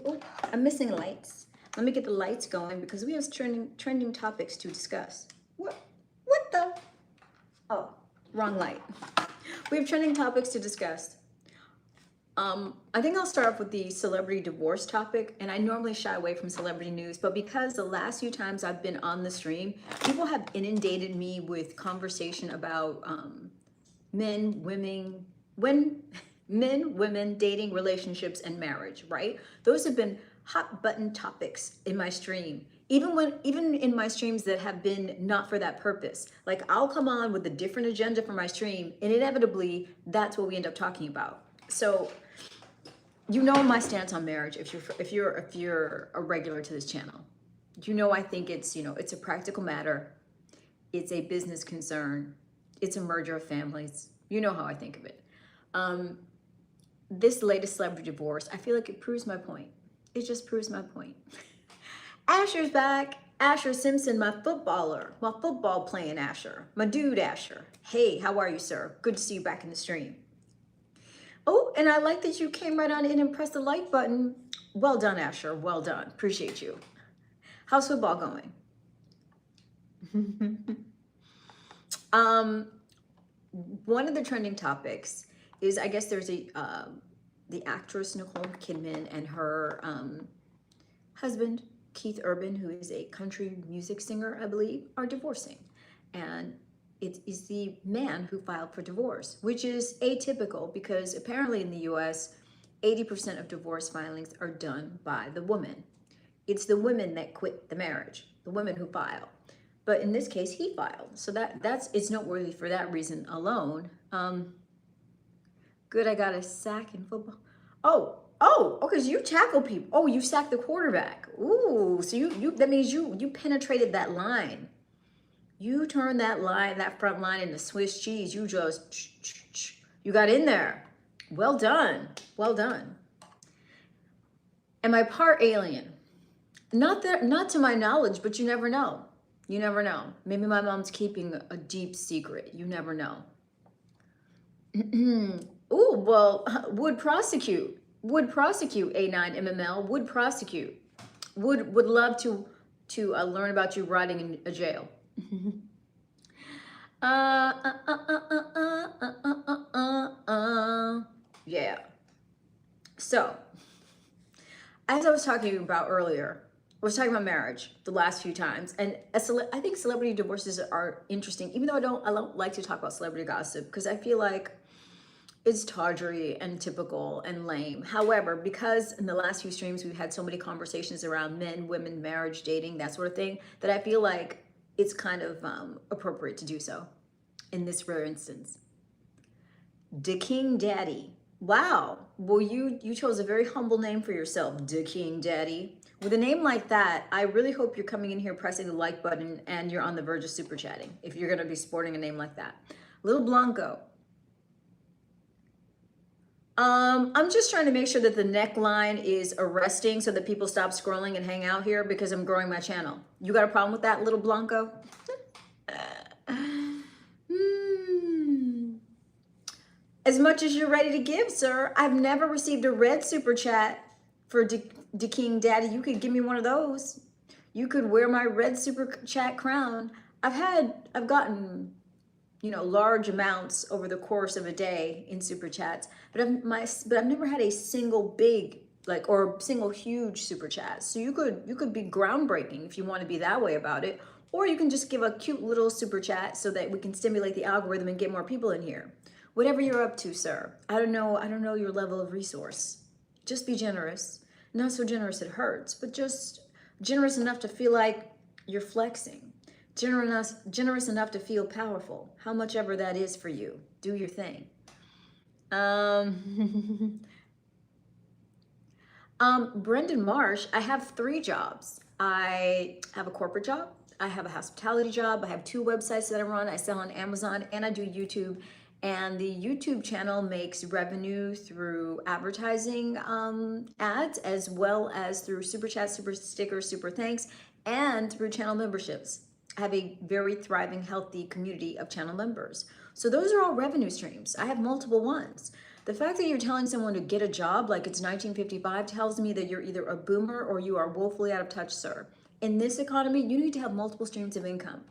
Oh, I'm missing lights. Let me get the lights going because we have trending topics to discuss. What the? Oh, wrong light. We have trending topics to discuss. I think I'll start off with the celebrity divorce topic, and I normally shy away from celebrity news, but because the last few times I've been on the stream, people have inundated me with conversation about men, women, dating, relationships, and marriage, right? Those have been hot button topics in my stream. Even in my streams that have been not for that purpose. Like I'll come on with a different agenda for my stream, and inevitably that's what we end up talking about. So you know my stance on marriage if you're a regular to this channel. You know I think it's it's a practical matter. It's a business concern. It's a merger of families. You know how I think of it. This latest celebrity divorce, I feel like it proves my point. It just proves my point. Asher's back. Asher Simpson, my football playing Asher, my dude Asher. Hey, how are you, sir? Good to see you back in the stream. Oh, and I like that you came right on in and pressed the like button. Well done, Asher. Well done. Appreciate you. How's football going? One of the trending topics is, I guess there's the actress Nicole Kidman and her husband, Keith Urban, who is a country music singer, I believe, are divorcing. And it is the man who filed for divorce, which is atypical because apparently in the US, 80% of divorce filings are done by the woman. It's the women that quit the marriage, the women who file. But in this case, he filed. So it's noteworthy for that reason alone. Good, I got a sack in football. Oh, because you tackle people. Oh, you sacked the quarterback. Ooh, so you that means you penetrated that line. You turned that front line into Swiss cheese. You got in there. Well done. Well done. Am I part alien? Not to my knowledge, but you never know. You never know. Maybe my mom's keeping a deep secret. You never know. Ooh, well, would prosecute A9 MML, would prosecute. Would love to learn about you riding in a jail. Yeah. So, as I was talking about earlier, I was talking about marriage the last few times, and I think celebrity divorces are interesting, even though I don't like to talk about celebrity gossip because I feel like it's tawdry and typical and lame. However, because in the last few streams we've had so many conversations around men, women, marriage, dating, that sort of thing, that I feel like it's kind of appropriate to do so in this rare instance. Da King Daddy. Wow. Well, you chose a very humble name for yourself, Da King Daddy. With a name like that, I really hope you're coming in here pressing the like button and you're on the verge of super chatting if you're going to be sporting a name like that. Little Blanco. I'm just trying to make sure that the neckline is arresting so that people stop scrolling and hang out here because I'm growing my channel. You got a problem with that, Little Blanco? As much as you're ready to give, sir. I've never received a red super chat for Da King Daddy. You could give me one of those. You could wear my red super chat crown. I've gotten large amounts over the course of a day in super chats, but I've never had a single big or single huge super chat. So you could be groundbreaking if you want to be that way about it, or you can just give a cute little super chat so that we can stimulate the algorithm and get more people in here. Whatever you're up to, sir. I don't know your level of resource. Just be generous. Not so generous it hurts, but just generous enough to feel like you're flexing. Generous enough to feel powerful, how much ever that is for you. Do your thing. Brendan Marsh, I have 3 jobs. I have a corporate job, I have a hospitality job, I have 2 websites that I run, I sell on Amazon, and I do YouTube. And the YouTube channel makes revenue through advertising ads, as well as through super chats, super stickers, super thanks, and through channel memberships. I have a very thriving, healthy community of channel members. So those are all revenue streams. I have multiple ones. The fact that you're telling someone to get a job like it's 1955 tells me that you're either a boomer or you are woefully out of touch, sir. In this economy, you need to have multiple streams of income.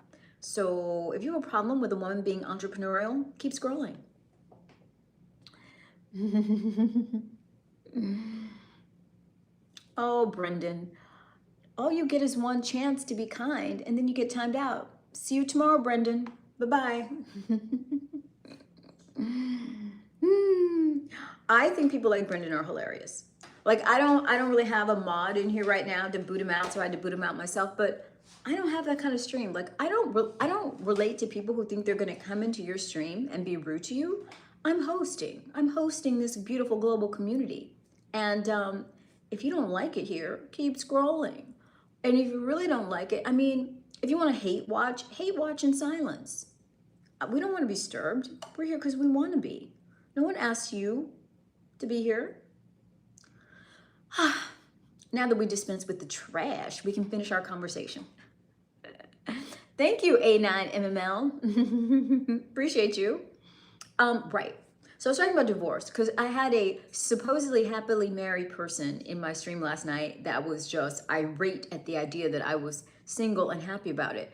So if you have a problem with a woman being entrepreneurial, keep scrolling. Oh, Brendan. All you get is one chance to be kind, and then you get timed out. See you tomorrow, Brendan. Bye-bye. I think people like Brendan are hilarious. Like I don't really have a mod in here right now to boot him out, so I had to boot him out myself, but I don't have that kind of stream. Like I don't relate to people who think they're going to come into your stream and be rude to you. I'm hosting this beautiful global community. And if you don't like it here, keep scrolling. And if you really don't like it, I mean, if you want to hate watch in silence. We don't want to be disturbed. We're here because we want to be. No one asked you to be here. Now that we dispense with the trash, we can finish our conversation. Thank you, A9MML. Appreciate you. Right. So I was talking about divorce because I had a supposedly happily married person in my stream last night that was just irate at the idea that I was single and happy about it.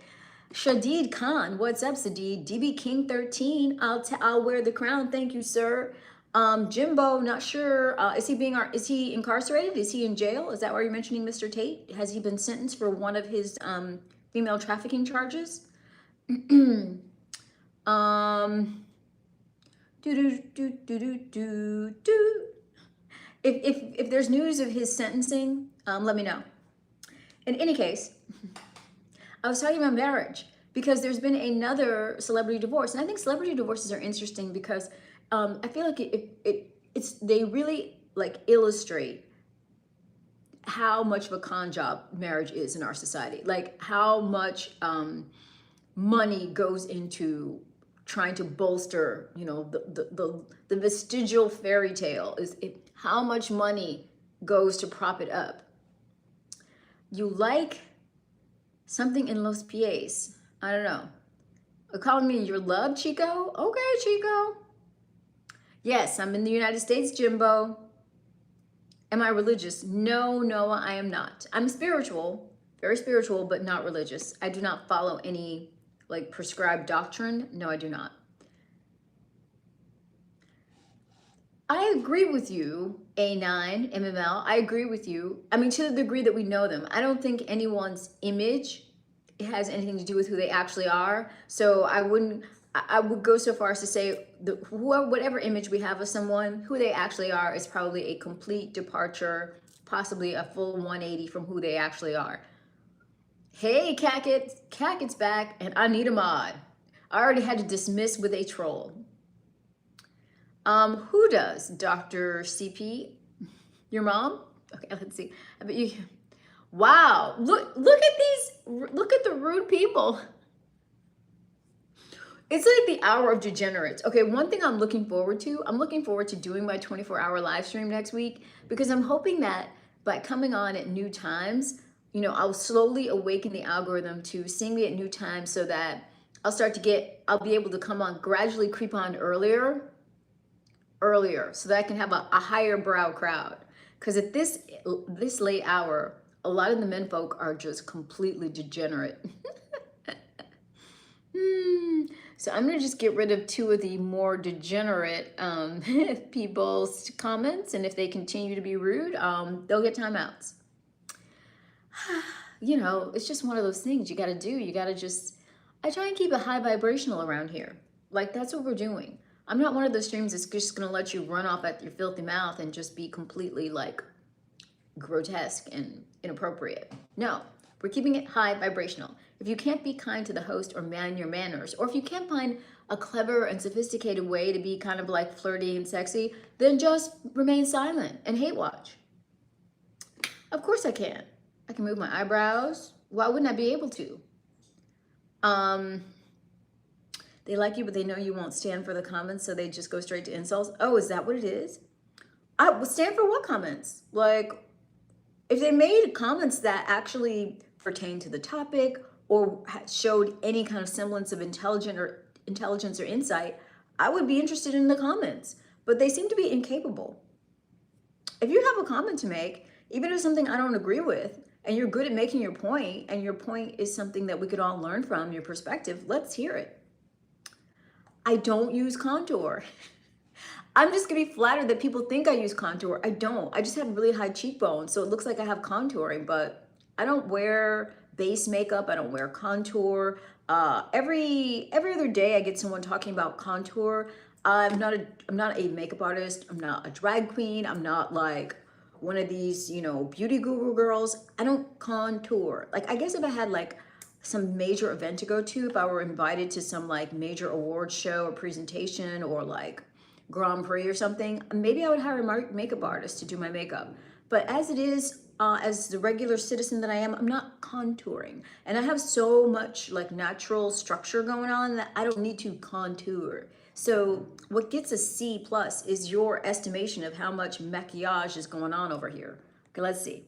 Shadid Khan, what's up, Sadid? DB King 13, I'll wear the crown, thank you, sir. Jimbo, not sure. Is he incarcerated? Is he in jail? Is that why you're mentioning Mr. Tate? Has he been sentenced for one of his female trafficking charges? If there's news of his sentencing, let me know. In any case, I was talking about marriage because there's been another celebrity divorce, and I think celebrity divorces are interesting because I feel like they really like illustrate how much of a con job marriage is in our society. Like how much money goes into trying to bolster, you know, the vestigial fairy tale is how much money goes to prop it up. You like something in Los Pies. I don't know. Calling me your love, Chico? Okay, Chico. Yes, I'm in the United States, Jimbo. Am I religious? No, Noah, I am not. I'm spiritual, very spiritual, but not religious. I do not follow any like prescribed doctrine. No, I do not. I agree with you, A9, MML. I agree with you. I mean, to the degree that we know them. I don't think anyone's image has anything to do with who they actually are. So I would go so far as to say whatever image we have of someone, who they actually are is probably a complete departure, possibly a full 180 from who they actually are. Hey, Cacket's back, and I need a mod. I already had to dismiss with a troll. Who does? Dr. CP? Your mom? Okay, let's see. I bet you. Wow, look at these. Look at the rude people. It's like the hour of degenerates. Okay, one thing I'm looking forward to doing my 24-hour live stream next week because I'm hoping that by coming on at new times, you know, I'll slowly awaken the algorithm to seeing me at new times so that I'll be able to come on, gradually creep on earlier, so that I can have a higher brow crowd. Because at this late hour, a lot of the men folk are just completely degenerate. So I'm gonna just get rid of two of the more degenerate people's comments, and if they continue to be rude, they'll get timeouts. You know, it's just one of those things you gotta do. I try and keep it high vibrational around here. Like that's what we're doing. I'm not one of those streams that's just gonna let you run off at your filthy mouth and just be completely like grotesque and inappropriate. No, we're keeping it high vibrational. If you can't be kind to the host or man your manners, or if you can't find a clever and sophisticated way to be kind of like flirty and sexy, then just remain silent and hate watch. Of course I can. I can move my eyebrows. Why wouldn't I be able to? They like you, but they know you won't stand for the comments, so they just go straight to insults. Oh, is that what it is? I would stand for what comments? Like, if they made comments that actually pertain to the topic or showed any kind of semblance of intelligence or insight, I would be interested in the comments. but they seem to be incapable. If you have a comment to make, even if it's something I don't agree with, and you're good at making your point, and your point is something that we could all learn from, your perspective, let's hear it. I don't use contour. I'm just gonna be flattered that people think I use contour. I don't. I just have really high cheekbones, so it looks like I have contouring, but I don't wear base makeup. I don't wear contour. Every other day, I get someone talking about contour. I'm not a makeup artist. I'm not a drag queen. I'm not like one of these, beauty guru girls. I don't contour. Like, I guess if I had like some major event to go to, if I were invited to some like major award show or presentation or like Grand Prix or something, maybe I would hire a makeup artist to do my makeup. But as it is, as the regular citizen that I am, I'm not contouring. And I have so much like natural structure going on that I don't need to contour. So what gets a C plus is your estimation of how much maquillage is going on over here. Okay, let's see.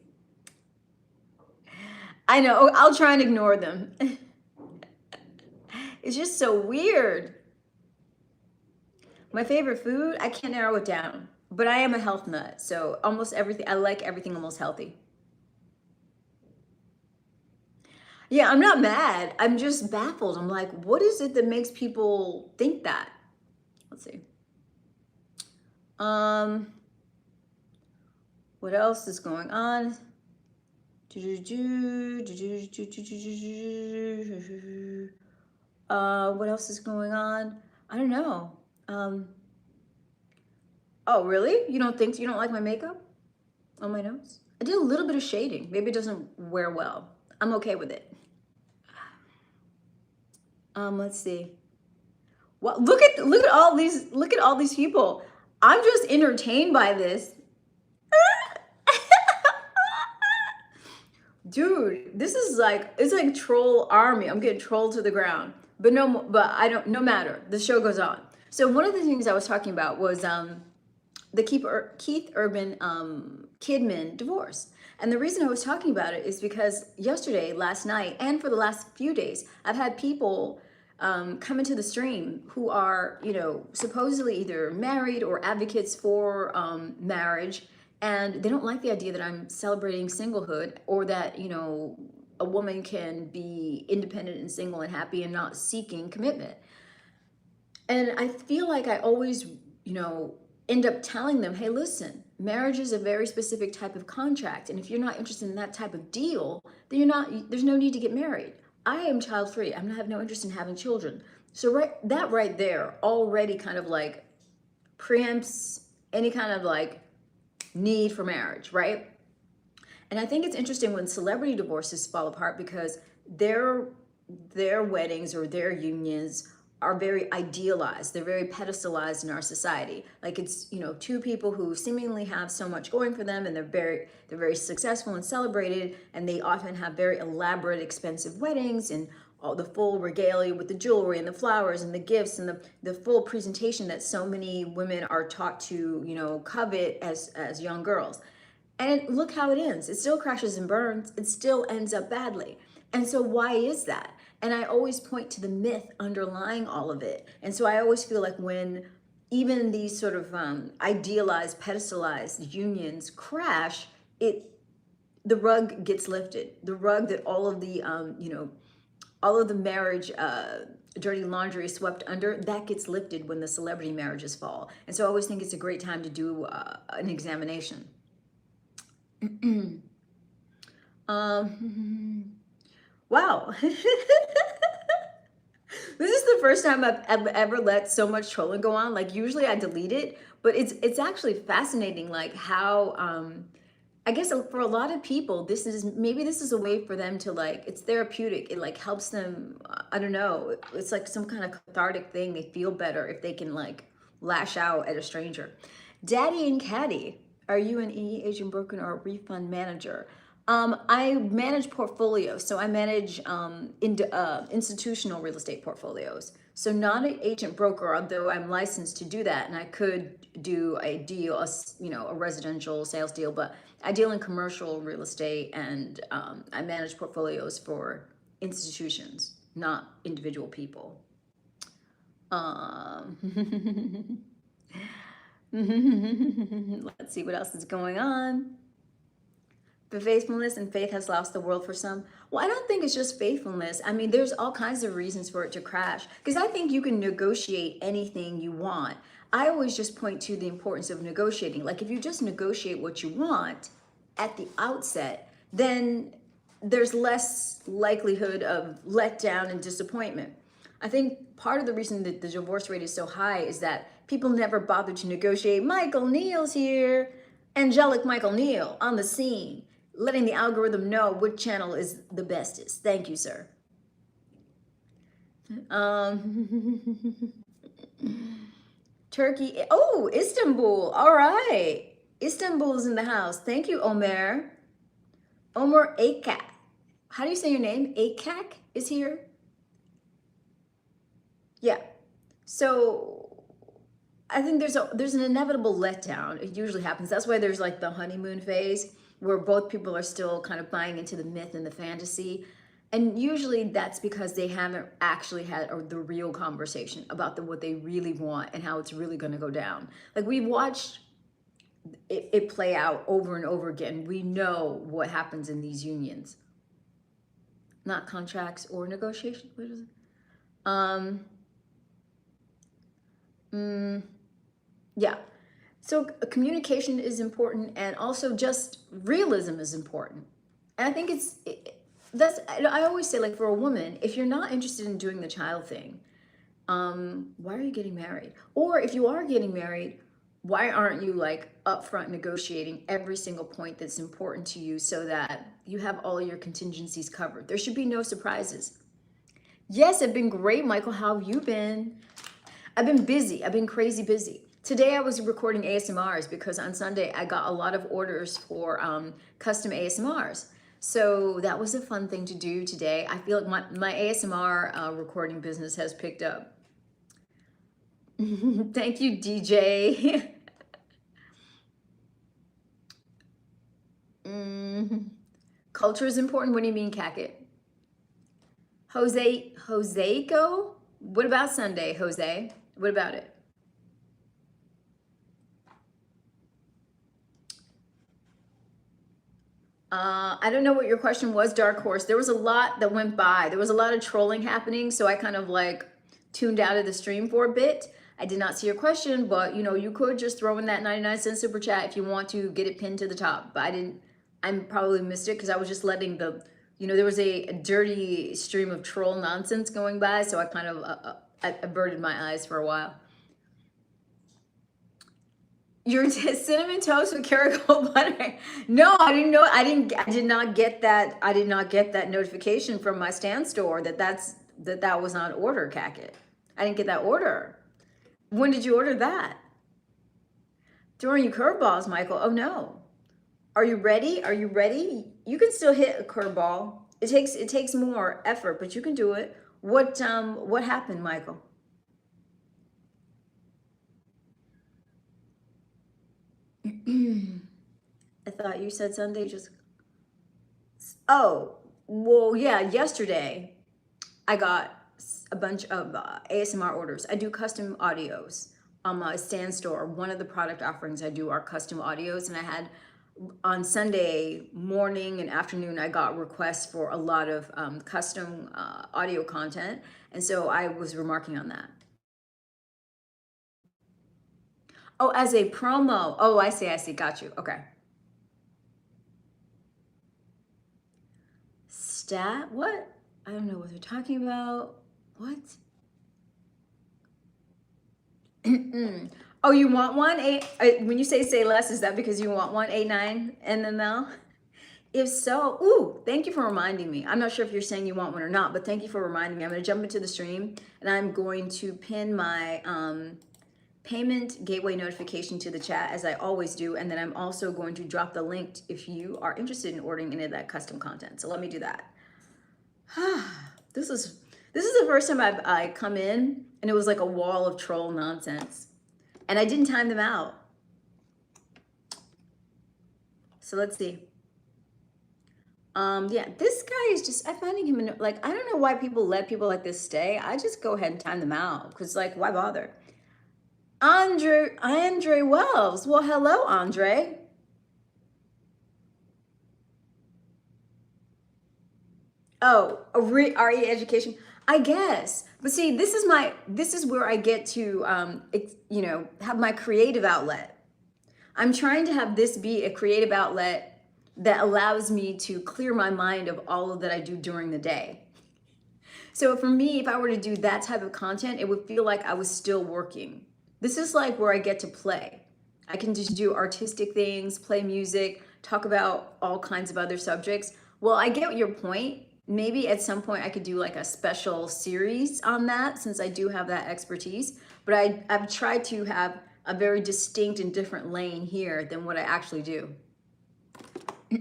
I know, I'll try and ignore them. It's just so weird. My favorite food, I can't narrow it down, but I am a health nut. So almost everything, I like everything almost healthy. Yeah, I'm not mad. I'm just baffled. I'm like, what is it that makes people think that? Let's see. What else is going on? What else is going on? I don't know. Oh, really? You don't like my makeup on my nose? I did a little bit of shading. Maybe it doesn't wear well. I'm okay with it. Let's see. Well, look at all these people. I'm just entertained by this. Dude, this is like, it's like troll army. I'm getting trolled to the ground. But no matter. The show goes on. So one of the things I was talking about was the Keith Urban Kidman divorce. And the reason I was talking about it is because yesterday, last night, and for the last few days, I've had people come into the stream who are, supposedly either married or advocates for marriage, and they don't like the idea that I'm celebrating singlehood, or that, a woman can be independent and single and happy and not seeking commitment. And I feel like I always, end up telling them, hey, listen, marriage is a very specific type of contract. And if you're not interested in that type of deal, then there's no need to get married. I am child free. I have no interest in having children. So that right there already kind of like preempts any kind of like need for marriage, right? And I think it's interesting when celebrity divorces fall apart, because their weddings or their unions are very idealized. They're very pedestalized in our society. Like it's, two people who seemingly have so much going for them, and they're very successful and celebrated, and they often have very elaborate, expensive weddings and all the full regalia with the jewelry and the flowers and the gifts and the full presentation that so many women are taught to, covet as young girls. And look how it ends. It still crashes and burns. It still ends up badly. And so why is that? And I always point to the myth underlying all of it. And so I always feel like when even these sort of idealized, pedestalized unions crash, the rug gets lifted. The rug that all of the all of the marriage dirty laundry is swept under, that gets lifted when the celebrity marriages fall. And so I always think it's a great time to do an examination. Wow. This is the first time I've ever let so much trolling go on. Like usually I delete it, but it's actually fascinating, like how I guess for a lot of people, this is a way for them to like, it's therapeutic. It like helps them, I don't know, it's like some kind of cathartic thing. They feel better if they can like lash out at a stranger. Daddy and Caddy, are you an EE agent, broker, or a refund manager? I manage portfolios, so I manage institutional real estate portfolios. So not an agent broker, although I'm licensed to do that, and I could do a deal, a residential sales deal, but I deal in commercial real estate, and I manage portfolios for institutions, not individual people. Let's see what else is going on. The faithfulness and faith has lost the world for some. Well, I don't think it's just faithfulness. I mean, there's all kinds of reasons for it to crash. Because I think you can negotiate anything you want. I always just point to the importance of negotiating. Like if you just negotiate what you want at the outset, then there's less likelihood of letdown and disappointment. I think part of the reason that the divorce rate is so high is that people never bother to negotiate. Michael Neal's here, angelic Michael Neal on the scene, letting the algorithm know which channel is the bestest. Thank you, sir. Turkey. Oh, Istanbul. All right. Istanbul's in the house. Thank you, Omer. Omer Akak. How do you say your name? Akak is here. Yeah. So I think there's an inevitable letdown. It usually happens. That's why there's like the honeymoon phase where both people are still kind of buying into the myth and the fantasy. And usually that's because they haven't actually had the real conversation about what they really want and how it's really going to go down. Like we've watched it play out over and over again. We know what happens in these unions. Not contracts or negotiation. What is it? Yeah. So communication is important, and also just realism is important. And I think I always say, like, for a woman, if you're not interested in doing the child thing, why are you getting married? Or if you are getting married, why aren't you like upfront negotiating every single point that's important to you so that you have all your contingencies covered? There should be no surprises. Yes, I've been great, Michael. How have you been? I've been busy. I've been crazy busy. Today I was recording ASMRs because on Sunday I got a lot of orders for custom ASMRs. So that was a fun thing to do today. I feel like my ASMR recording business has picked up. Thank you, DJ. Culture is important. What do you mean, Cacket? Jose-go? What about Sunday, Jose? What about it? I don't know what your question was, Dark Horse. There was a lot that went by. There was a lot of trolling happening, so I kind of like tuned out of the stream for a bit. I did not see your question, but you could just throw in that 99-cent super chat if you want to get it pinned to the top. But I probably missed it because I was just letting there was a dirty stream of troll nonsense going by, so I kind of averted my eyes for a while. Your cinnamon toast with Kerrygold butter? No, I didn't know. I did not get that. I did not get that notification from my Stan store that was on order, Cacket. I didn't get that order. When did you order that? Throwing you curveballs, Michael. Oh no. Are you ready? Are you ready? You can still hit a curveball. It takes more effort, but you can do it. What happened, Michael? I thought you said Sunday. Oh, well, yeah. Yesterday, I got a bunch of ASMR orders. I do custom audios on my Stan store. One of the product offerings I do are custom audios, and I had on Sunday morning and afternoon, I got requests for a lot of custom audio content, and so I was remarking on that. Oh, as a promo. Oh, I see. Got you. Okay. What? I don't know what they're talking about. What? Oh, you want one? When you say less, is that because you want one? 8-9 and then now? If so, ooh, thank you for reminding me. I'm not sure if you're saying you want one or not, but thank you for reminding me. I'm going to jump into the stream and I'm going to pin my payment gateway notification to the chat as I always do. And then I'm also going to drop the link if you are interested in ordering any of that custom content. So let me do that. This is the first time I come in and it was like a wall of troll nonsense. And I didn't time them out. So let's see. Yeah, this guy is just, I'm finding him, like, I don't know why people let people like this stay. I just go ahead and time them out because, like, why bother? Andre Wells. Well, hello, Andre. Oh, a RE education. I guess. But see, this is where I get to have my creative outlet. I'm trying to have this be a creative outlet that allows me to clear my mind of all of that I do during the day. So for me, if I were to do that type of content, it would feel like I was still working. This is like where I get to play. I can just do artistic things, play music, talk about all kinds of other subjects. Well, I get your point. Maybe at some point I could do like a special series on that since I do have that expertise. But I've tried to have a very distinct and different lane here than what I actually do. I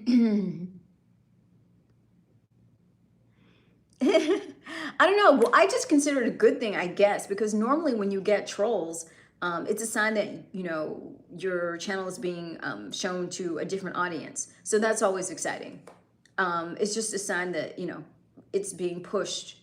don't know. Well, I just consider it a good thing, I guess, because normally when you get trolls, it's a sign that your channel is being shown to a different audience. So that's always exciting. It's just a sign that it's being pushed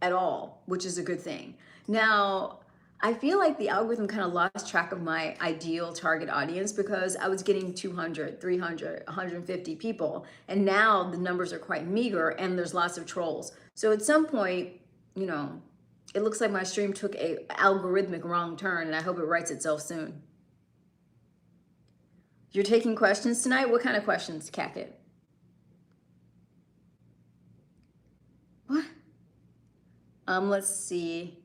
at all, which is a good thing. Now, I feel like the algorithm kind of lost track of my ideal target audience because I was getting 200, 300, 150 people. And now the numbers are quite meager and there's lots of trolls. So at some point, it looks like my stream took a algorithmic wrong turn and I hope it rights itself soon. You're taking questions tonight? What kind of questions, Cacket? What? Let's see.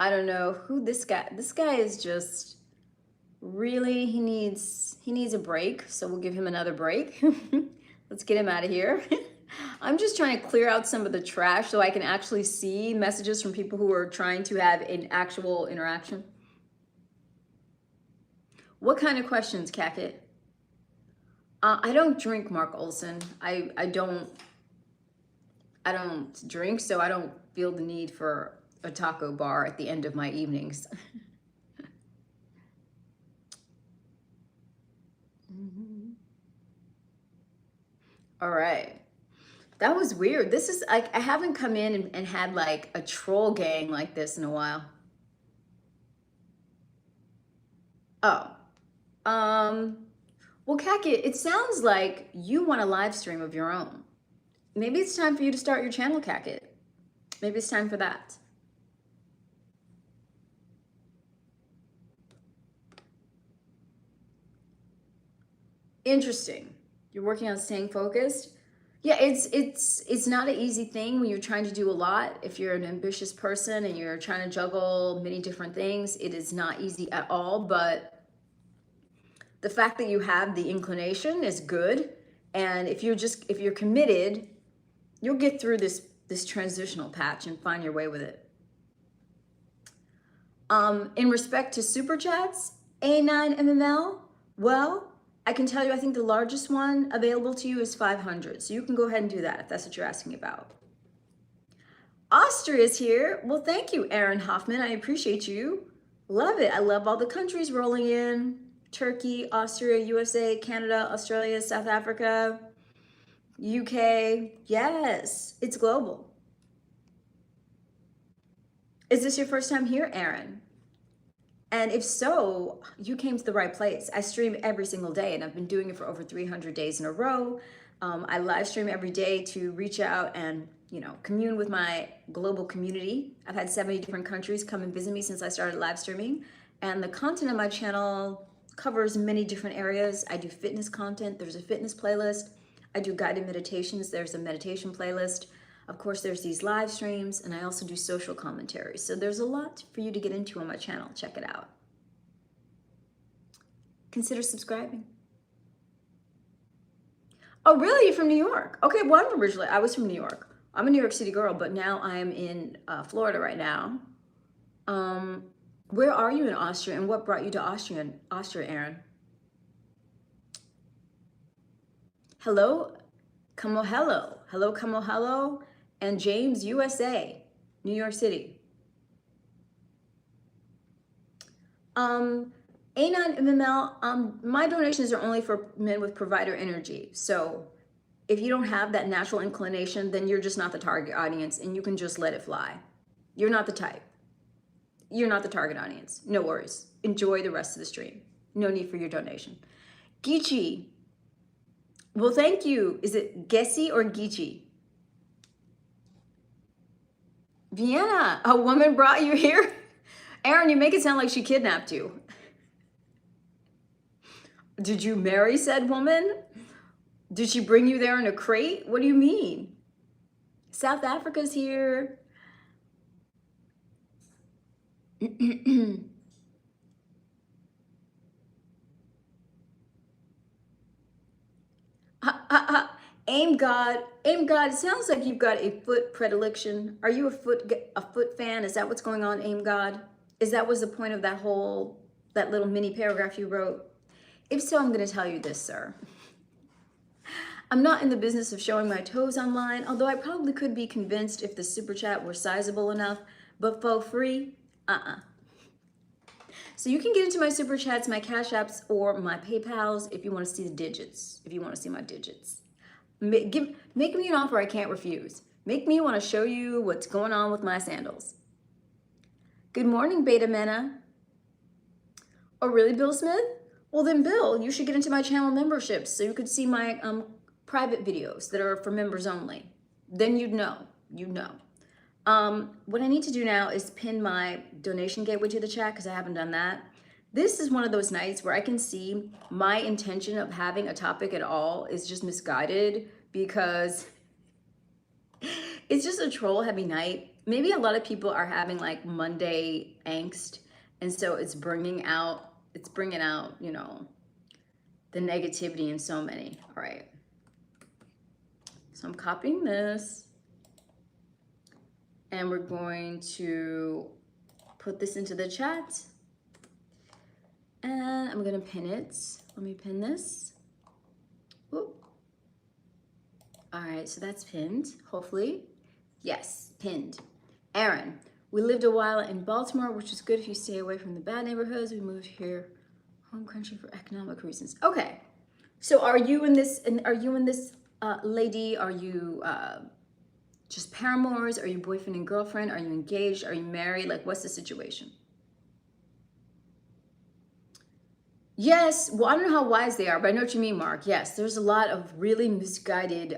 I don't know who this guy is just really, he needs a break. So we'll give him another break. Let's get him out of here. I'm just trying to clear out some of the trash so I can actually see messages from people who are trying to have an actual interaction. What kind of questions, Cacket? I don't drink, Mark Olson. I don't drink, so I don't feel the need for a taco bar at the end of my evenings. All right. That was weird. This is like, I haven't come in and had like a troll gang like this in a while. Oh. Well, Kaki, it sounds like you want a live stream of your own. Maybe it's time for you to start your channel, Kaki. Maybe it's time for that. Interesting. You're working on staying focused. Yeah, it's not an easy thing when you're trying to do a lot. If you're an ambitious person and you're trying to juggle many different things, it is not easy at all. But the fact that you have the inclination is good. And if you're committed, you'll get through this transitional patch and find your way with it. In respect to super chats, A9MML, well, I can tell you, I think the largest one available to you is 500. So you can go ahead and do that if that's what you're asking about. Austria's here. Well, thank you, Aaron Hoffman. I appreciate you. Love it. I love all the countries rolling in. Turkey, Austria, USA, Canada, Australia, South Africa, UK. Yes, it's global. Is this your first time here, Aaron? And if so, you came to the right place. I stream every single day and I've been doing it for over 300 days in a row. I live stream every day to reach out and commune with my global community. I've had 70 different countries come and visit me since I started live streaming. And the content on my channel covers many different areas. I do fitness content. There's a fitness playlist. I do guided meditations. There's a meditation playlist. Of course, there's these live streams, and I also do social commentaries. So there's a lot for you to get into on my channel. Check it out. Consider subscribing. Oh, really? You're from New York? Okay, well, I was from New York. I'm a New York City girl, but now I'm in Florida right now. Where are you in Austria, and what brought you to Austria, Aaron? Hello, hello. Hello, hello. And James, USA, New York City. A9MML, my donations are only for men with provider energy. So if you don't have that natural inclination, then you're just not the target audience and you can just let it fly. You're not the type. you're not the target audience. No worries. Enjoy the rest of the stream. No need for your donation. Geechee. Well, thank you. Is it Gessie or Geechee? Vienna, a woman brought you here? Aaron, you make it sound like she kidnapped you. Did you marry said woman? Did she bring you there in a crate? What do you mean? South Africa's here. Aim God, it sounds like you've got a foot predilection. Are you a foot fan? Is that what's going on, Aim God? Is that was the point of that little mini paragraph you wrote? If so, I'm going to tell you this, sir. I'm not in the business of showing my toes online, although I probably could be convinced if the super chat were sizable enough, but for free, So you can get into my super chats, my cash apps, or my PayPals if you want to see the digits, if you want to see my digits. Make me an offer I can't refuse. Make me want to show you what's going on with my sandals. Good morning, Beta Mena. Oh, really, Bill Smith? Well then, Bill, you should get into my channel memberships so you could see my private videos that are for members only. Then you'd know. What I need to do now is pin my donation gateway to the chat because I haven't done that. This is one of those nights where I can see my intention of having a topic at all is just misguided because it's just a troll heavy night. Maybe a lot of people are having like Monday angst, and so it's bringing out, you know, the negativity in so many. All right. So I'm copying this. And we're going to put this into the chat. And I'm gonna pin it. Let me pin this. Whoop. All right, so that's pinned, hopefully. Yes, pinned. Aaron, we lived a while in Baltimore, which is good if you stay away from the bad neighborhoods. We moved here, home country for economic reasons. Okay, so are you in this, lady? Are you, just paramours? Are you boyfriend and girlfriend? Are you engaged? Are you married? Like, what's the situation? Yes, well, I don't know how wise they are, but I know what you mean, Mark. Yes, there's a lot of really misguided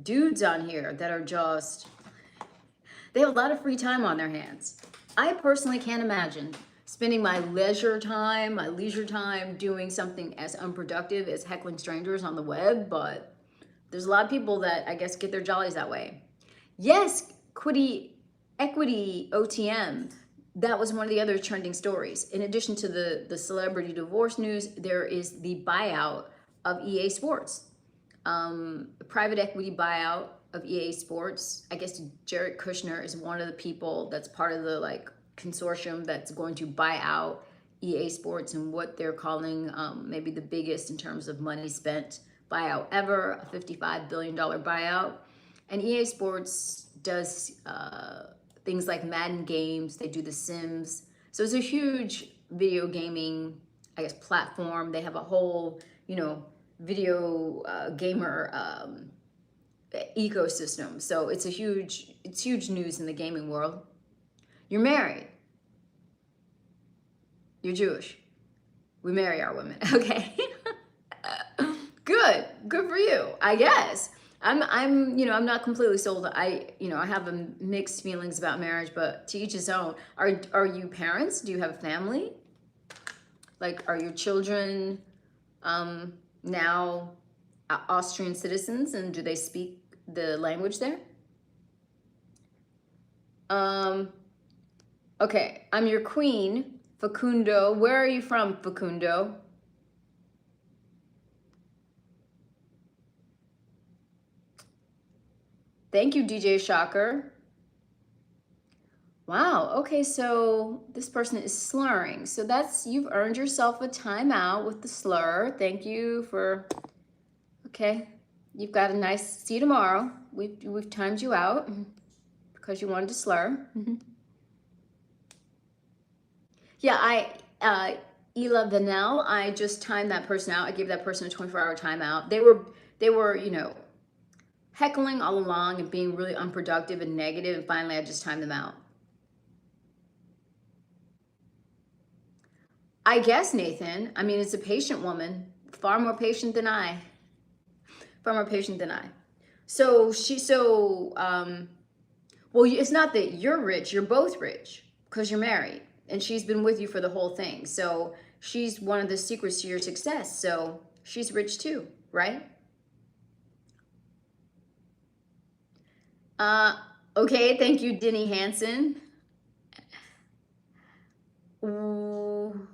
dudes on here that are just, they have a lot of free time on their hands. I personally can't imagine spending my leisure time doing something as unproductive as heckling strangers on the web, but there's a lot of people that I guess get their jollies that way. Yes, equity OTM. That was one of the other trending stories. In addition to the celebrity divorce news, there is the buyout of EA Sports. Private equity buyout of EA Sports. I guess Jared Kushner is one of the people that's part of the consortium that's going to buy out EA Sports and what they're calling maybe the biggest in terms of money spent buyout ever, a $55 billion buyout. And EA Sports does things like Madden games. They do The Sims. So it's a huge video gaming, I guess, platform. They have a whole, video gamer ecosystem. So it's huge news in the gaming world. You're married. You're Jewish. We marry our women. Okay. Good for you, I guess. I'm not completely sold. I have mixed feelings about marriage, but to each his own. Are you parents? Do you have a family? Like, are your children now Austrian citizens, and do they speak the language there? Okay, I'm your queen, Facundo. Where are you from, Facundo? Thank you, DJ Shocker. Wow, okay, so this person is slurring. So you've earned yourself a timeout with the slur. Thank you for, okay. You've got a nice, see you tomorrow. We've timed you out because you wanted to slur. Yeah, Ela Vanel, I just timed that person out. I gave that person a 24-hour timeout. They were, heckling all along and being really unproductive and negative, and finally I just timed them out. I guess, Nathan. I mean, it's a patient woman, far more patient than I. Far more patient than I. Well, it's not that you're rich, you're both rich because you're married and she's been with you for the whole thing. So she's one of the secrets to your success. So she's rich too, right? Okay, thank you, Denny Hansen. Ooh.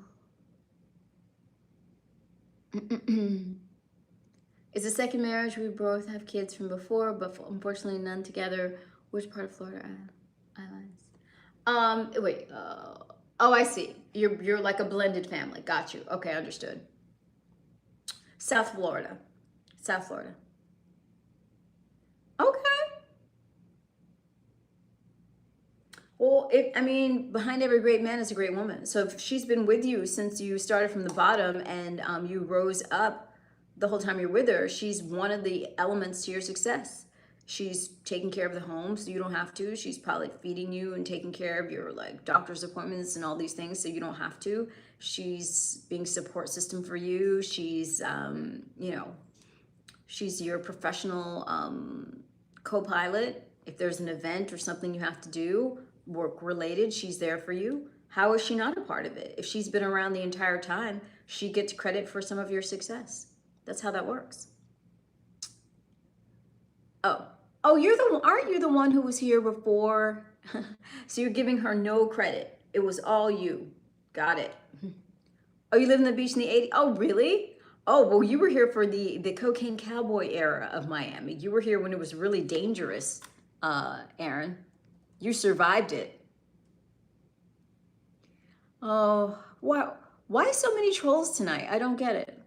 It's a second marriage. We both have kids from before, but unfortunately none together. Which part of Florida islands? Wait. Oh, I see. You're like a blended family. Got you. Okay, understood. South Florida. South Florida. Okay. Well, I mean, behind every great man is a great woman. So if she's been with you since you started from the bottom and you rose up the whole time you're with her, she's one of the elements to your success. She's taking care of the home so you don't have to. She's probably feeding you and taking care of your like doctor's appointments and all these things so you don't have to. She's being support system for you. She's, she's your professional co-pilot. If there's an event or something you have to do, work related, she's there for you. How is she not a part of it? If she's been around the entire time, she gets credit for some of your success. That's how that works. Oh, aren't you the one who was here before? So you're giving her no credit. It was all you. Got it. Oh, you lived on the beach in the 80s? Oh, really? Oh, well, you were here for the cocaine cowboy era of Miami. You were here when it was really dangerous, Aaron. You survived it. Oh, wow. Why so many trolls tonight? I don't get it.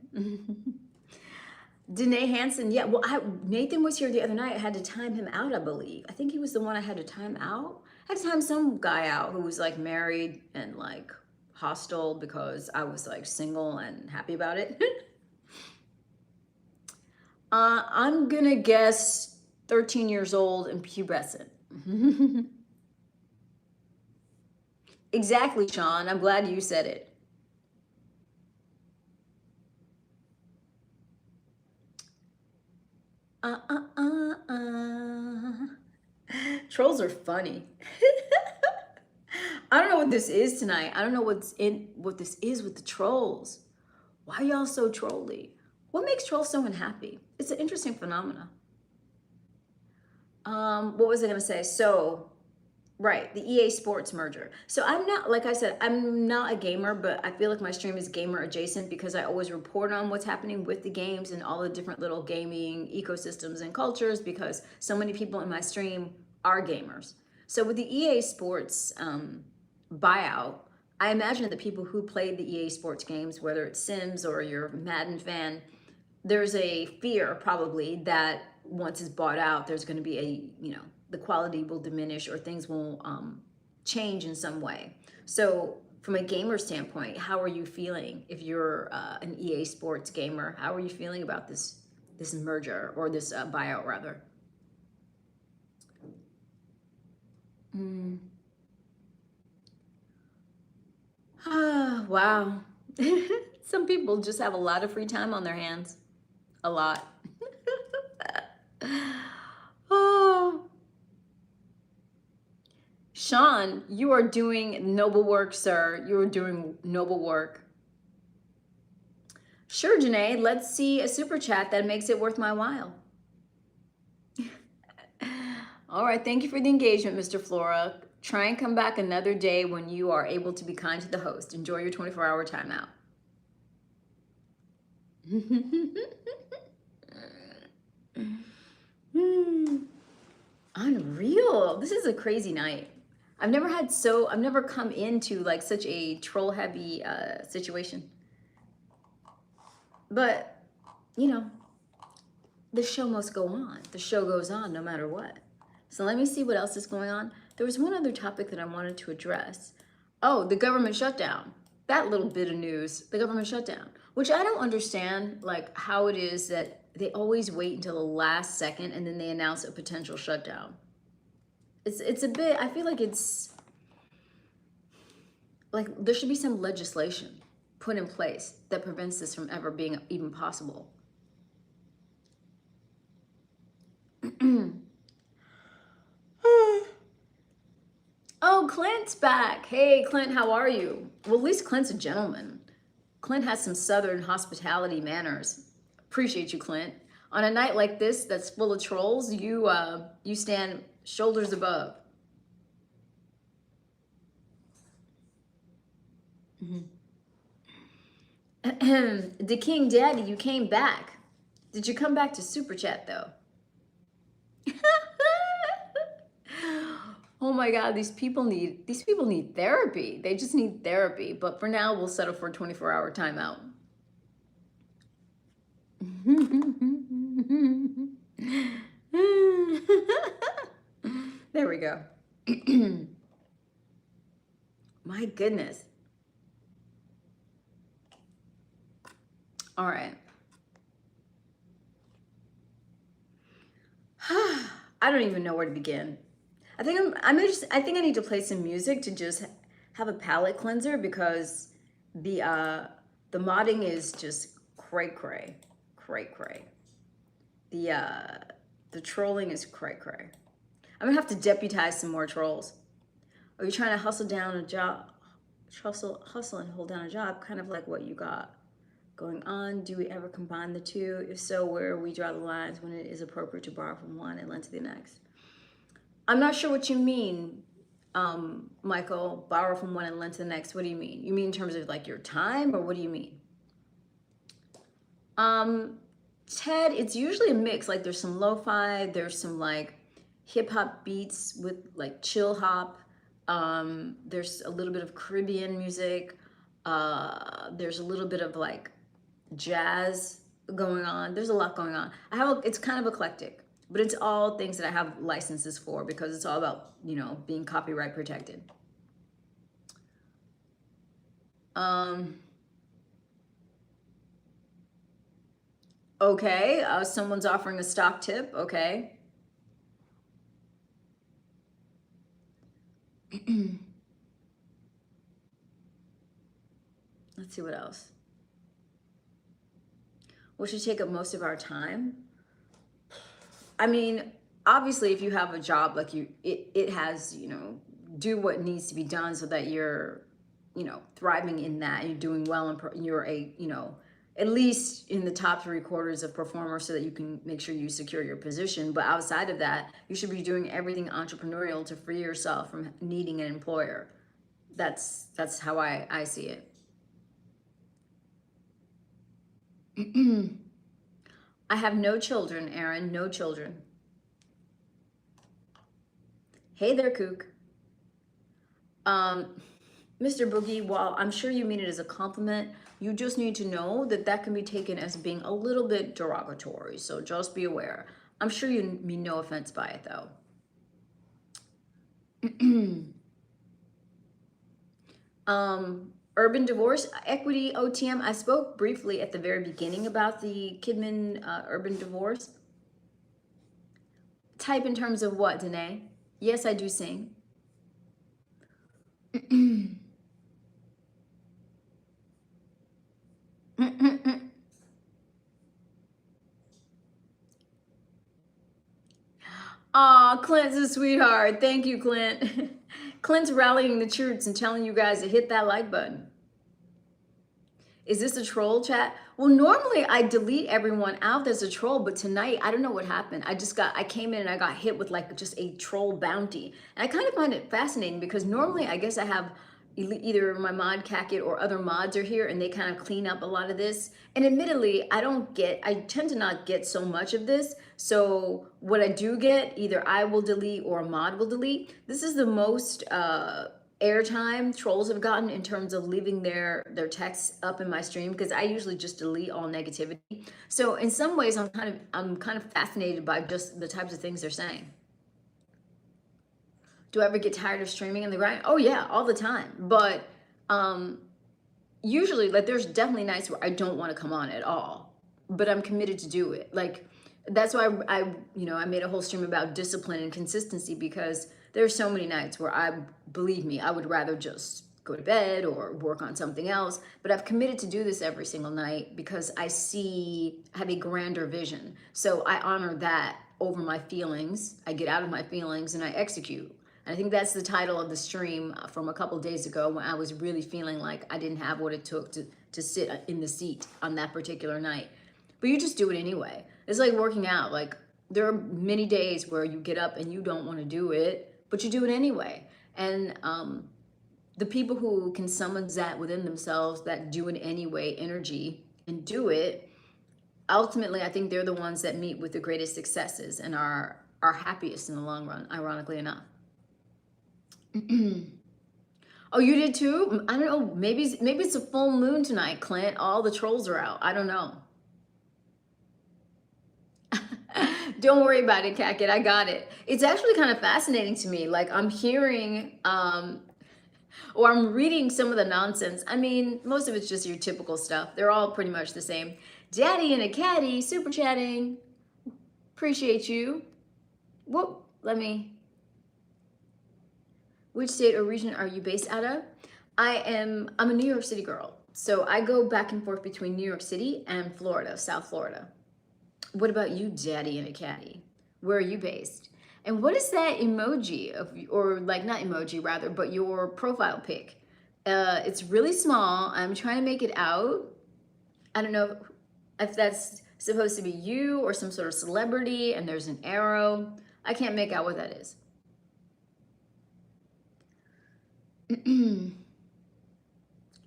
Danae Hansen, yeah. Well, Nathan was here the other night. I had to time him out, I believe. I think he was the one I had to time out. I had to time some guy out who was like married and like hostile because I was like single and happy about it. I'm gonna guess 13 years old and pubescent. Exactly, Sean. I'm glad you said it. Trolls are funny. I don't know what this is tonight. I don't know what this is with the trolls. Why are y'all so trolly? What makes trolls so unhappy? It's an interesting phenomenon. What was I gonna say? So, right, the EA Sports merger. So I'm not, like I said, I'm not a gamer, but I feel like my stream is gamer adjacent because I always report on what's happening with the games and all the different little gaming ecosystems and cultures because so many people in my stream are gamers. So with the EA Sports buyout, I imagine that the people who played the EA Sports games, whether it's Sims or you're a Madden fan, there's a fear probably that once it's bought out, there's going to be the quality will diminish or things will change in some way. So from a gamer standpoint, how are you feeling if you're an EA Sports gamer? How are you feeling about this merger or this buyout rather? Wow. Some people just have a lot of free time on their hands. A lot. Oh. Sean, you are doing noble work, sir. You are doing noble work. Sure, Janae, let's see a super chat that makes it worth my while. All right, thank you for the engagement, Mr. Flora. Try and come back another day when you are able to be kind to the host. Enjoy your 24-hour timeout. Unreal. This is a crazy night. I've never come into like such a troll heavy situation. But, the show must go on. The show goes on no matter what. So let me see what else is going on. There was one other topic that I wanted to address. Oh, the government shutdown. That little bit of news, the government shutdown, which I don't understand, like how it is that they always wait until the last second and then they announce a potential shutdown. It's a bit, I feel like it's like there should be some legislation put in place that prevents this from ever being even possible? Oh, Clint's back. Hey, Clint, how are you? Well, at least Clint's a gentleman. Clint has some Southern hospitality manners. Appreciate you, Clint. On a night like this that's full of trolls, you stand shoulders above. The King Daddy, you came back. Did you come back to Super Chat though? Oh my God, these people need therapy. They just need therapy. But for now, we'll settle for a 24-hour timeout. There we go. My goodness. All right. I don't even know where to begin. I think I think I need to play some music to just have a palate cleanser, because the modding is just cray. The trolling is cray. I'm gonna have to deputize some more trolls. Are you trying to hustle down a job? Hustle and hold down a job, kind of like what you got going on. Do we ever combine the two? If so, where we draw the lines when it is appropriate to borrow from one and lend to the next? I'm not sure what you mean, Michael. Borrow from one and lend to the next. What do you mean? You mean in terms of like your time, or what do you mean? Ted, it's usually a mix. Like there's some lo-fi, there's some like hip hop beats with like chill hop. There's a little bit of Caribbean music. There's a little bit of like jazz going on. There's a lot going on. It's kind of eclectic, but it's all things that I have licenses for, because it's all about, you know, being copyright protected. Okay, someone's offering a stock tip. Okay. Let's see what else. What should take up most of our time? I mean, obviously, if you have a job, like it has, you know, do what needs to be done so that you're, you know, thriving in that, and you're doing well, and you're a, you know, at least in the top 3/4 of performers, so that you can make sure you secure your position. But outside of that, you should be doing everything entrepreneurial to free yourself from needing an employer. That's how I see it. I have no children, Aaron, no children. Hey there, Kook. Mr. Boogie, while I'm sure you mean it as a compliment, you just need to know that that can be taken as being a little bit derogatory. So just be aware. I'm sure you mean no offense by it, though. Urban divorce, equity, OTM. I spoke briefly at the very beginning about the Kidman urban divorce. Type in terms of what, Danae? Yes, I do sing. Aw, Clint's a sweetheart. Thank you, Clint. Clint's rallying the troops and telling you guys to hit that like button. Is this a troll chat? Well, normally I delete everyone out that's a troll, but tonight, I don't know what happened. I came in and I got hit with like just a troll bounty. And I kind of find it fascinating, because normally I guess I have either my mod Cacket or other mods are here, and they kind of clean up a lot of this. And admittedly, I tend to not get so much of this. So what I do get, either I will delete or a mod will delete. This is the most airtime trolls have gotten in terms of leaving their texts up in my stream, because I usually just delete all negativity. So in some ways, I'm kind of fascinated by just the types of things they're saying. Do I ever get tired of streaming in the grind? Oh yeah, all the time. But usually, like, there's definitely nights where I don't want to come on at all, but I'm committed to do it. Like, that's why I made a whole stream about discipline and consistency, because there's so many nights where believe me, I would rather just go to bed or work on something else. But I've committed to do this every single night because I have a grander vision. So I honor that over my feelings. I get out of my feelings and I execute. And I think that's the title of the stream from a couple of days ago, when I was really feeling like I didn't have what it took to sit in the seat on that particular night. But you just do it anyway. It's like working out. Like, there are many days where you get up and you don't want to do it, but you do it anyway. And the people who can summon that within themselves, that do it anyway energy, and do it, ultimately, I think they're the ones that meet with the greatest successes and are happiest in the long run, ironically enough. Oh, you did too? I don't know. Maybe it's a full moon tonight, Clint. All the trolls are out. I don't know. Don't worry about it, Cat. I got it. It's actually kind of fascinating to me. Like, I'm hearing or I'm reading some of the nonsense. I mean, most of it's just your typical stuff. They're all pretty much the same. Daddy and a Caddy, super chatting. Appreciate you. Whoop, which state or region are you based out of? I'm a New York City girl. So I go back and forth between New York City and Florida, South Florida. What about you, Daddy and a Caddy? Where are you based? And what is that emoji or like, not emoji rather, but your profile pic? It's really small. I'm trying to make it out. I don't know if that's supposed to be you or some sort of celebrity, and there's an arrow. I can't make out what that is.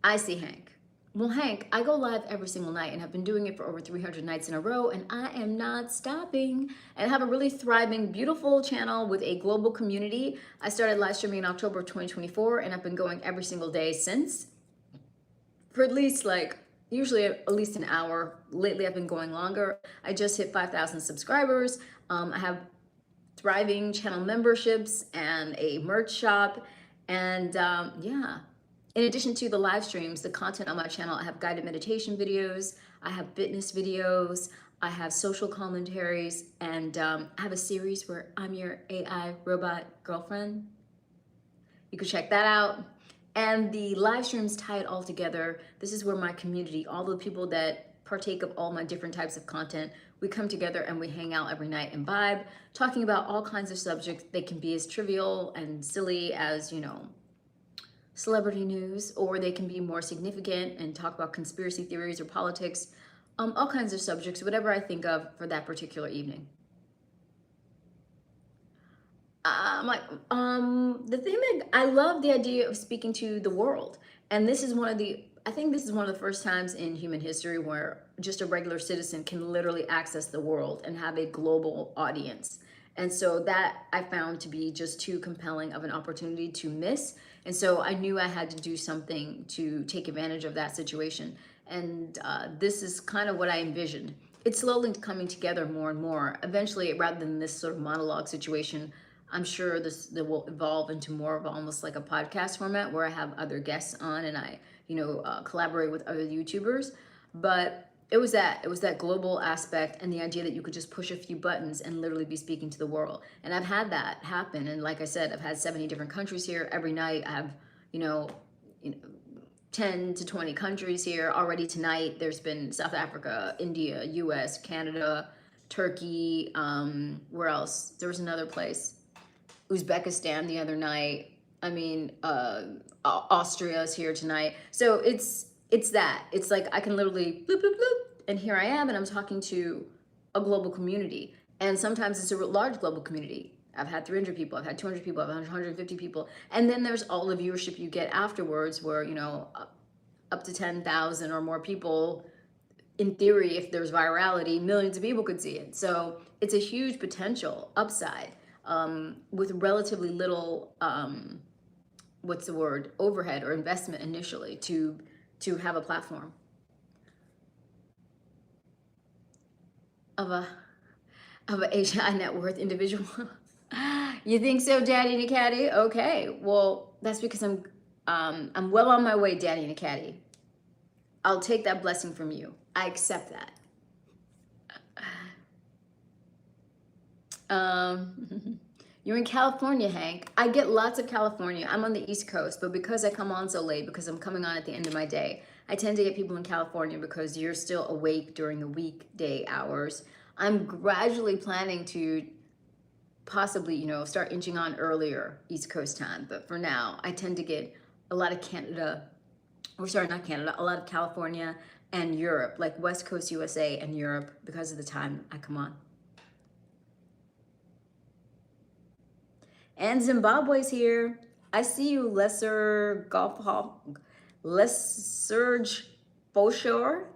I see Hank. Well, Hank, I go live every single night and have been doing it for over 300 nights in a row, and I am not stopping. And I have a really thriving, beautiful channel with a global community. I started live streaming in October of 2024, and I've been going every single day since, for at least usually at least an hour. Lately, I've been going longer. I just hit 5,000 subscribers. I have thriving channel memberships and a merch shop, and yeah. In addition to the live streams, the content on my channel, I have guided meditation videos, I have fitness videos, I have social commentaries, and I have a series where I'm your AI robot girlfriend. You can check that out. And the live streams tie it all together. This is where my community, all the people that partake of all my different types of content, we come together and we hang out every night and vibe, talking about all kinds of subjects. They can be as trivial and silly as, celebrity news, or they can be more significant and talk about conspiracy theories or politics, all kinds of subjects, whatever I think of for that particular evening. The thing that I love the idea of speaking to the world, and this is I think this is one of the first times in human history where just a regular citizen can literally access the world and have a global audience. And so that I found to be just too compelling of an opportunity to miss. And so I knew I had to do something to take advantage of that situation. And this is kind of what I envisioned. It's slowly coming together more and more. Eventually, rather than this sort of monologue situation, I'm sure this will evolve into more of almost like a podcast format where I have other guests on and I, collaborate with other YouTubers. But it was that global aspect and the idea that you could just push a few buttons and literally be speaking to the world. And I've had that happen. And like I said, I've had 70 different countries here. Every night I have, 10 to 20 countries here. Already tonight, there's been South Africa, India, US, Canada, Turkey, where else? There was another place, Uzbekistan the other night. I mean, Austria is here tonight. So it's that. It's like I can literally bloop, bloop, bloop, and here I am, and I'm talking to a global community. And sometimes it's a large global community. I've had 300 people, I've had 200 people, I've had 150 people. And then there's all the viewership you get afterwards where, up to 10,000 or more people, in theory, if there's virality, millions of people could see it. So it's a huge potential upside with relatively little, overhead or investment initially to have a platform of a HI net worth individual. You think so, Daddy and a Caddy? Okay, well, that's because I'm well on my way, Daddy and a Caddy. I'll take that blessing from you. I accept that. You're in California, Hank. I get lots of California. I'm on the East Coast, but because I come on so late, because I'm coming on at the end of my day, I tend to get people in California because you're still awake during the weekday hours. I'm gradually planning to possibly, start inching on earlier East Coast time. But for now, I tend to get a lot of Canada, or sorry, not Canada, a lot of California and Europe, like West Coast USA and Europe because of the time I come on. And Zimbabwe's here. I see you, Lesser Golf Hall, Lesser Boshore.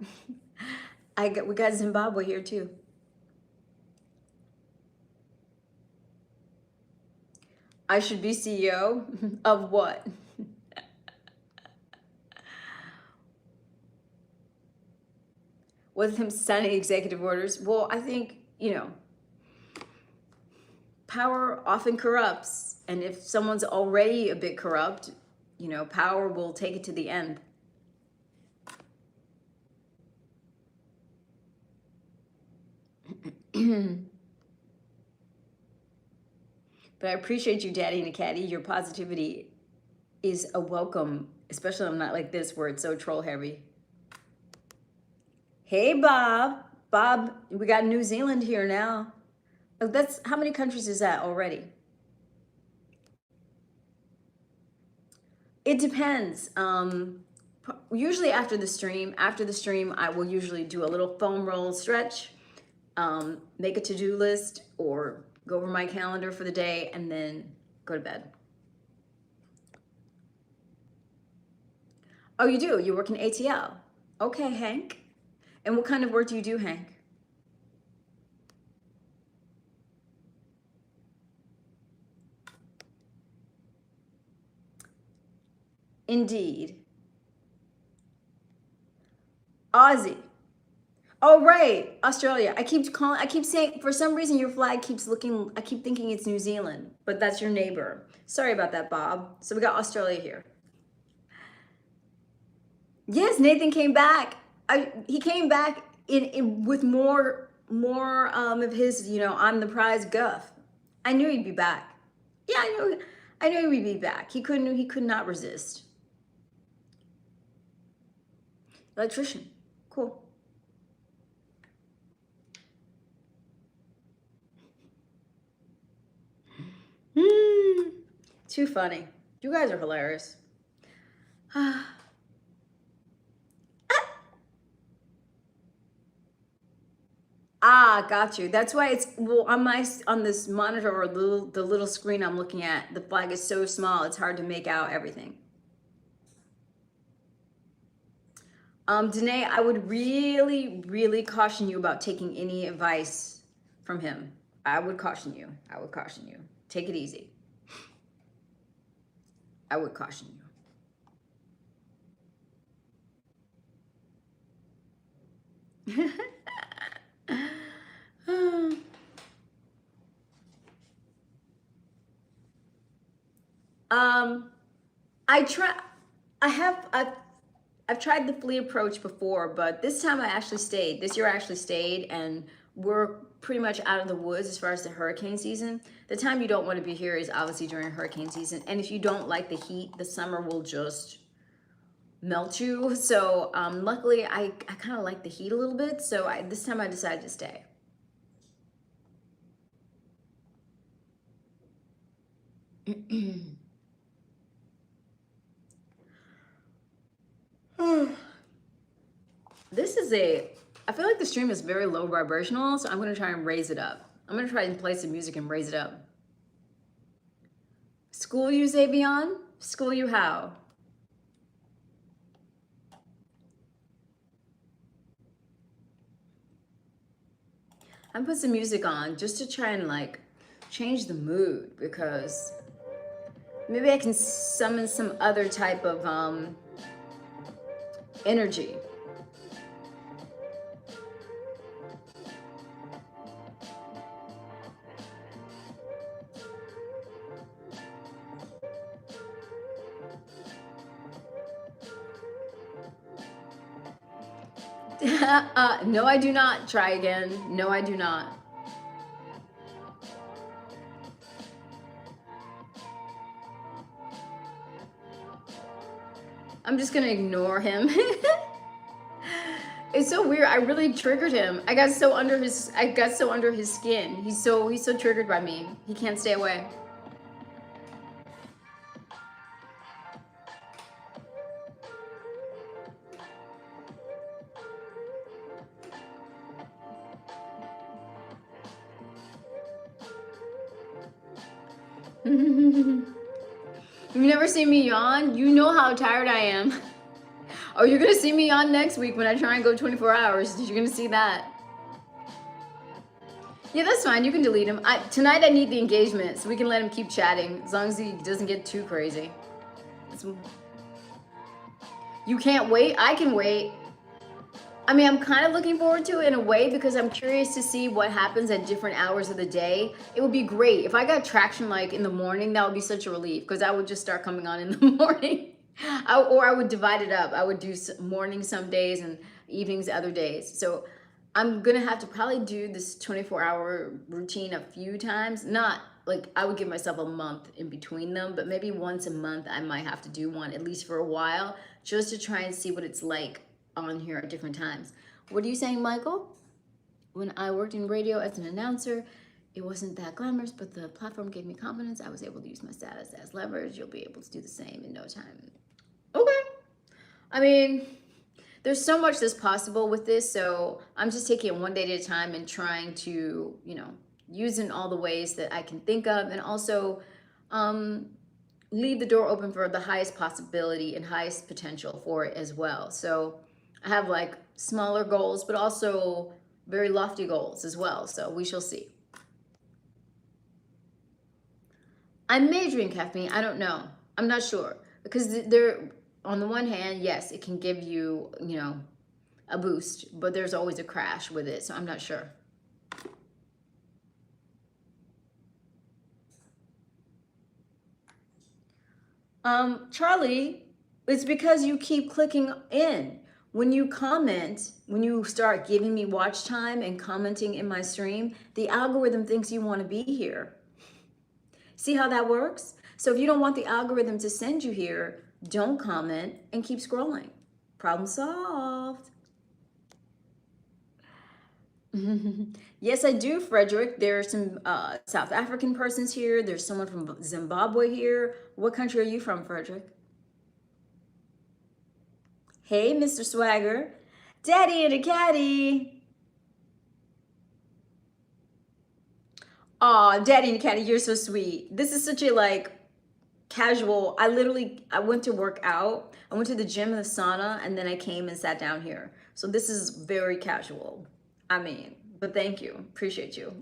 We got Zimbabwe here too. I should be CEO of what? With him signing executive orders. Well, I think, power often corrupts. And if someone's already a bit corrupt, power will take it to the end. But I appreciate you, Daddy and a Caddy. Your positivity is a welcome, especially I'm not like this where it's so troll heavy. Hey, Bob. Bob, we got New Zealand here now. Oh, that's how many countries is that already? It depends. Usually after the stream, I will usually do a little foam roll stretch, make a to-do list, or go over my calendar for the day, and then go to bed. Oh, you do? You work in ATL? Okay, Hank. And what kind of work do you do, Hank? Indeed. Aussie. Oh, right. Australia. I keep saying, for some reason your flag keeps looking, I keep thinking it's New Zealand, but that's your neighbor. Sorry about that, Bob. So we got Australia here. Yes, Nathan came back. He came back with more of his, I'm the prize guff. I knew he'd be back. Yeah, I knew he'd be back. He could not resist. Electrician. Cool. Too funny. You guys are hilarious. Got you. That's why it's, well, on this monitor or the little screen I'm looking at, the flag is so small it's hard to make out everything. Danae, I would really, really caution you about taking any advice from him. I would caution you. Take it easy. I would caution you. I've tried the flea approach before, but this time this year I actually stayed, and we're pretty much out of the woods as far as the hurricane season. The time you don't want to be here is obviously during hurricane season, and if you don't like the heat, the summer will just melt you. So luckily I kind of like the heat a little bit, so this time I decided to stay. I feel like the stream is very low vibrational, so I'm going to try and raise it up. I'm going to try and play some music and raise it up. School you, Zavion? School you how? I'm put some music on just to try and like change the mood, because maybe I can summon some other type of energy. No, I do not. Try again. No, I do not. I'm just gonna ignore him. It's so weird. I really triggered him. I got so under his skin. He's so triggered by me. He can't stay away. You've never seen me yawn? You know how tired I am. Oh, you're gonna see me yawn next week when I try and go 24 hours. You're gonna see that. Yeah, that's fine. You can delete him. Tonight I need the engagement, so we can let him keep chatting as long as he doesn't get too crazy. You can't wait? I can wait. I mean, I'm kind of looking forward to it in a way because I'm curious to see what happens at different hours of the day. It would be great. If I got traction like in the morning, that would be such a relief because I would just start coming on in the morning. Or I would divide it up. I would do morning some days and evenings other days. So I'm going to have to probably do this 24-hour routine a few times. Not like I would give myself a month in between them, but maybe once a month I might have to do one at least for a while just to try and see what it's like on here at different times. What are you saying, Michael? When I worked in radio as an announcer, it wasn't that glamorous, but the platform gave me confidence. I was able to use my status as leverage. You'll be able to do the same in no time. Okay. I mean, there's so much that's possible with this, so I'm just taking it one day at a time and trying to, use in all the ways that I can think of, and also leave the door open for the highest possibility and highest potential for it as well. So I have like smaller goals, but also very lofty goals as well. So we shall see. I may drink caffeine. I don't know. I'm not sure because they're on the one hand, yes, it can give you, a boost, but there's always a crash with it. So I'm not sure. Charlie, it's because you keep clicking in. When you comment, when you start giving me watch time and commenting in my stream, the algorithm thinks you want to be here. See how that works? So if you don't want the algorithm to send you here, don't comment and keep scrolling. Problem solved. Yes, I do, Frederick. There are some South African persons here. There's someone from Zimbabwe here. What country are you from, Frederick? Hey, Mr. Swagger. Daddy and a caddy. Aw, Daddy and a caddy, you're so sweet. This is such a casual. I went to work out. I went to the gym and the sauna, and then I came and sat down here. So this is very casual. I mean, but thank you. Appreciate you.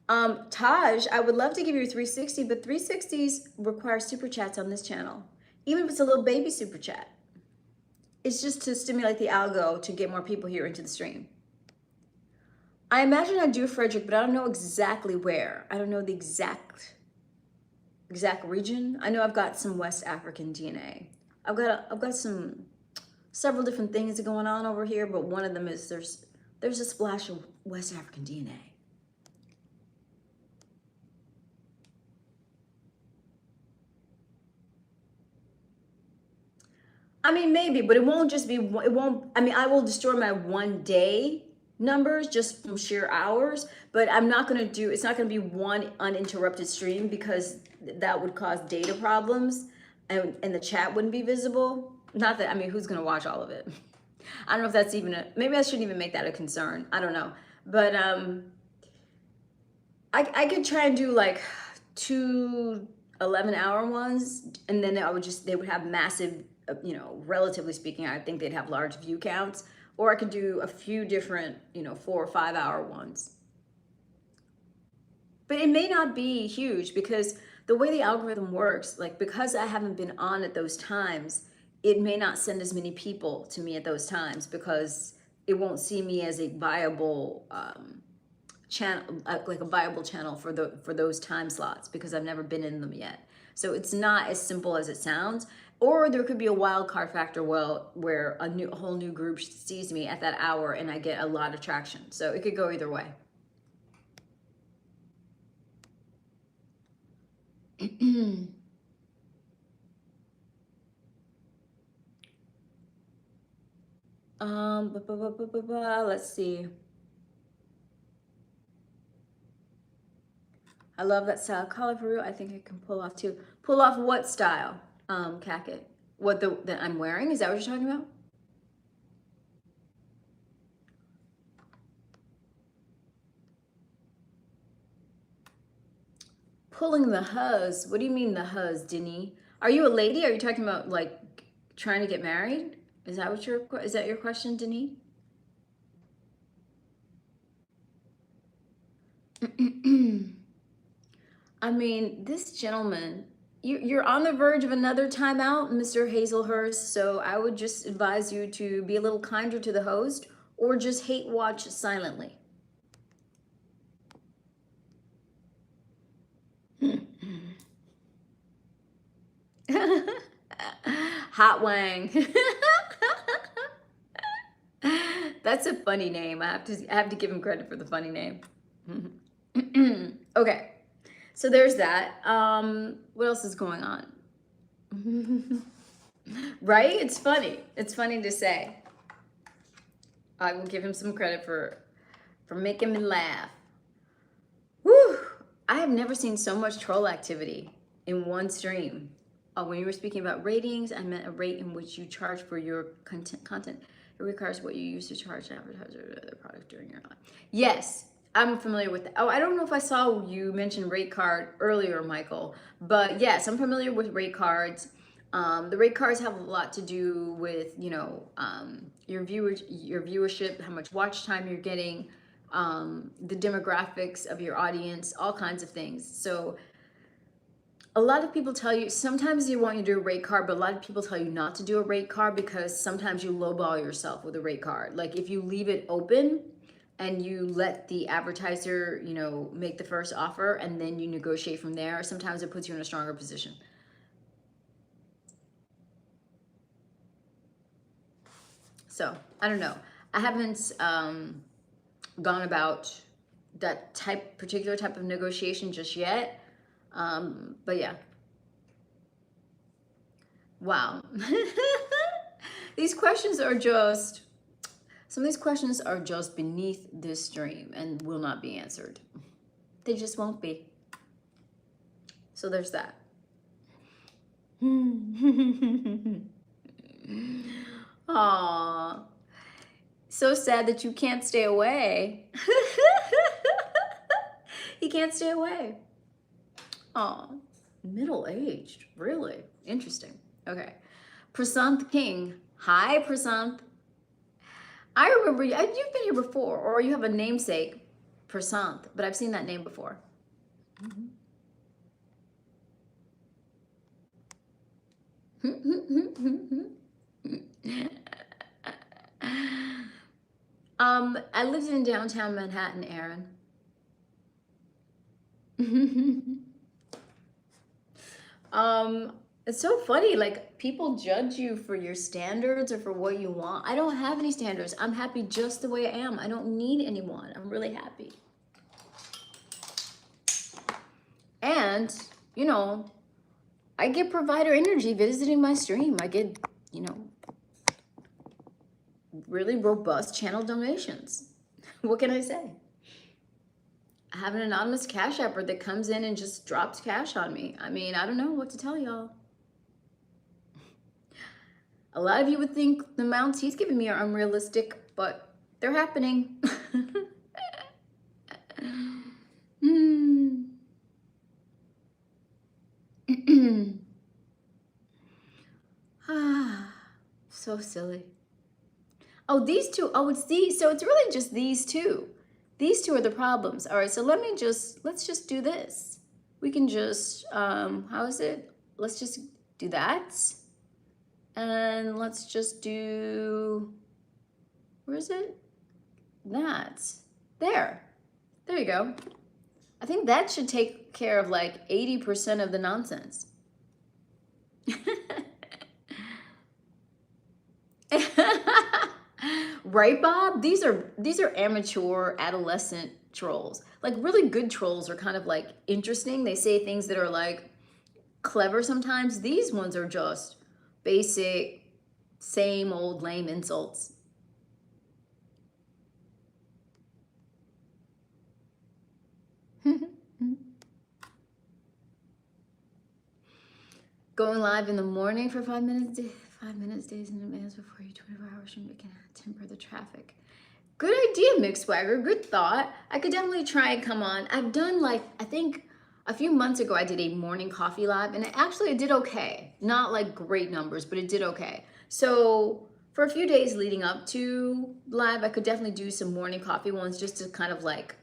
Taj, I would love to give you a 360, but 360s require super chats on this channel. Even if it's a little baby super chat. It's just to stimulate the algo to get more people here into the stream. I imagine I do, Frederick, but I don't know exactly where. I don't know the exact region. I know I've got some West African DNA. I've got several different things going on over here, but one of them is there's a splash of West African DNA. I mean, maybe, but it won't just be, I will destroy my 1 day numbers just from sheer hours, but it's not going to be one uninterrupted stream because that would cause data problems and the chat wouldn't be visible. Not that, who's going to watch all of it? I don't know if that's maybe I shouldn't even make that a concern. I don't know. But I could try and do like 2 11-hour ones, and then they would have massive, relatively speaking, I think they'd have large view counts. Or I could do a few different, 4 or 5 hour ones. But it may not be huge because the way the algorithm works, because I haven't been on at those times, it may not send as many people to me at those times because it won't see me as a viable channel, like a viable channel for those time slots because I've never been in them yet. So it's not as simple as it sounds. Or there could be a wild card factor where a whole new group sees me at that hour and I get a lot of traction. So it could go either way. Let's see. I love that style. Collar for real. I think I can pull off too. Pull off what style? Cacket. What that I'm wearing? Is that what you're talking about? Pulling the huzz. What do you mean the huzz, Denny? Are you a lady? Are you talking about like trying to get married? Is that what is that your question, Denny? I mean, this gentleman, you're on the verge of another timeout, Mr. Hazelhurst, so I would just advise you to be a little kinder to the host or just hate watch silently. Hot Wang. That's a funny name. I have to give him credit for the funny name. Okay. So there's that. What else is going on? Right? It's funny. It's funny to say. I will give him some credit for making me laugh. Whew! I have never seen so much troll activity in one stream. When you were speaking about ratings, I meant a rate in which you charge for your content. It requires what you use to charge an advertiser or other product during your life. Yes, I'm familiar with that. Oh, I don't know if I saw you mention rate card earlier, Michael, but yes, I'm familiar with rate cards. The rate cards have a lot to do with, you know, your viewership, how much watch time you're getting, the demographics of your audience, all kinds of things. So a lot of people tell you, sometimes they want you to do a rate card, but a lot of people tell you not to do a rate card because sometimes you lowball yourself with a rate card. Like if you leave it open and you let the advertiser, you know, make the first offer and then you negotiate from there, sometimes it puts you in a stronger position. So I don't know. I haven't gone about that particular type of negotiation just yet. But yeah. Wow. These questions are just, some of these questions are just beneath this stream and will not be answered. They just won't be. So there's that. Aww. So sad that you can't stay away. He can't stay away. Oh, middle-aged, really interesting. Okay, Prasanth King. Hi, Prasanth. I remember you've been here before, or you have a namesake, Prasanth, but I've seen that name before. I lived in downtown Manhattan, Aaron. It's so funny, like people judge you for your standards or for what you want. I don't have any standards. I'm happy just the way I am. I don't need anyone. I'm really happy. And, you know, I get provider energy visiting my stream. I get, you know, really robust channel donations. What can I say? I have an anonymous cash apper that comes in and just drops cash on me. I mean, I don't know what to tell y'all. A lot of you would think the amounts he's giving me are unrealistic, but they're happening. So silly. Oh, these two. Oh, it's these. So it's really just these two. These two are the problems. All right, so let's just do this. We can just, how is it? Let's just do that. And let's just do, where is it? That. There you go. I think that should take care of like 80% of the nonsense. Right, Bob? These are amateur adolescent trolls. Like really good trolls are kind of like interesting. They say things that are like, clever sometimes. These ones are just basic, same old lame insults. Going live in the morning for 5 minutes, 5 minutes days in advance before you 24 hours from can temper the traffic. Good idea, Mick Swagger. Good thought. I could definitely try and come on. I've done like, I think a few months ago I did a morning coffee live and it did okay. Not like great numbers, but it did okay. So for a few days leading up to live, I could definitely do some morning coffee ones just to kind of like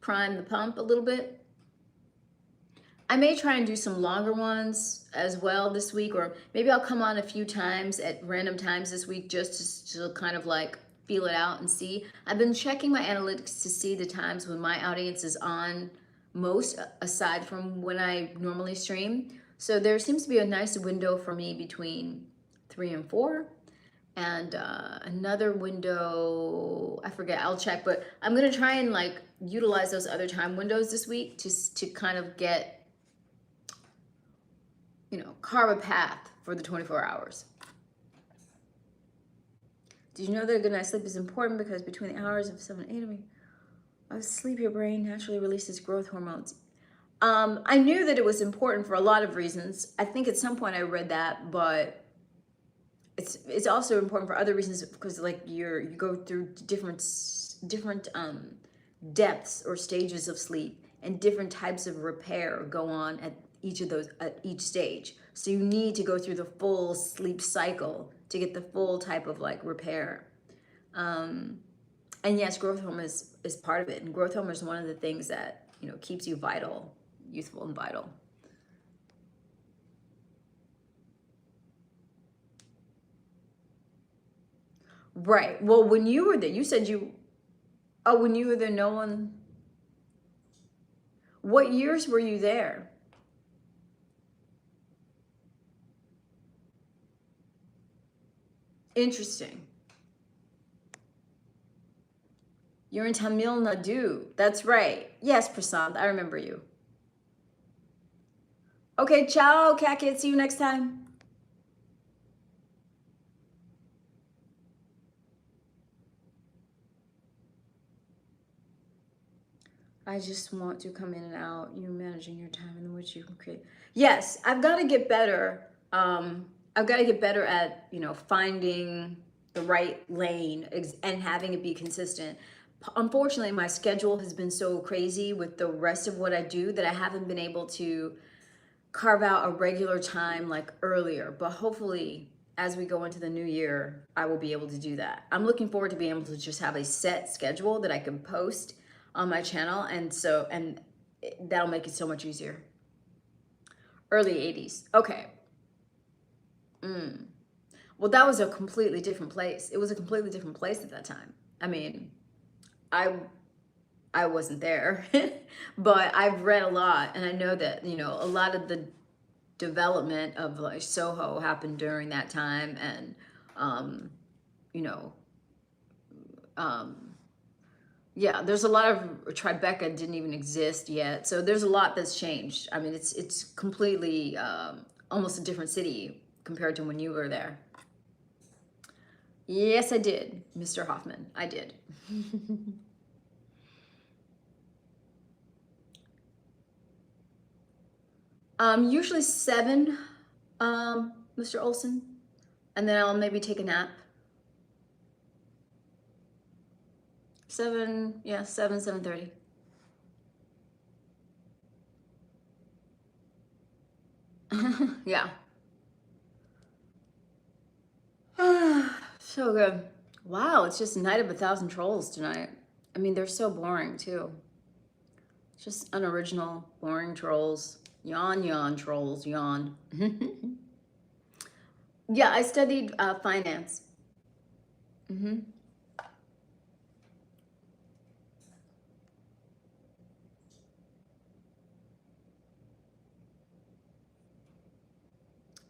prime the pump a little bit. I may try and do some longer ones as well this week, or maybe I'll come on a few times at random times this week just to kind of like feel it out and see. I've been checking my analytics to see the times when my audience is on most, aside from when I normally stream. So there seems to be a nice window for me between 3 and 4. And another window, I forget, I'll check, but I'm gonna try and like utilize those other time windows this week to kind of get, you know, carve a path for the 24 hours. Did you know that a good night's sleep is important because between the hours of 7 and 8 of sleep, your brain naturally releases growth hormones? I knew that it was important for a lot of reasons. I think at some point I read that, but it's also important for other reasons because like you go through different depths or stages of sleep, and different types of repair go on at each stage. So you need to go through the full sleep cycle to get the full type of like repair. And yes, growth hormone is part of it. And growth hormone is one of the things that, you know, keeps you vital, youthful and vital. Right. Well, when you were there, you said when you were there, no one. What years were you there? Interesting. You're in Tamil Nadu. That's right. Yes, Prasant, I remember you. Okay, ciao, cat kid. See you next time. I just want to come in and out. You're managing your time in which you can create. Yes, I've got to get better. I've got to get better at, you know, finding the right lane and having it be consistent. Unfortunately, my schedule has been so crazy with the rest of what I do that I haven't been able to carve out a regular time like earlier. But hopefully, as we go into the new year, I will be able to do that. I'm looking forward to being able to just have a set schedule that I can post on my channel, and that'll make it so much easier. Early 80s. Okay. Well, that was a completely different place. It was a completely different place at that time. I mean, I wasn't there, but I've read a lot, and I know that, you know, a lot of the development of like Soho happened during that time, and you know, yeah, there's a lot of Tribeca didn't even exist yet, so there's a lot that's changed. I mean, it's completely almost a different city compared to when you were there. Yes, I did, Mr. Hoffman. I did. Usually 7, Mr. Olson, and then I'll maybe take a nap. 7, yeah, 7:30. Yeah. So good. Wow, it's just Night of 1,000 Trolls tonight. I mean, they're so boring too. Just unoriginal, boring trolls. Yawn, yawn, trolls, yawn. Yeah, I studied finance.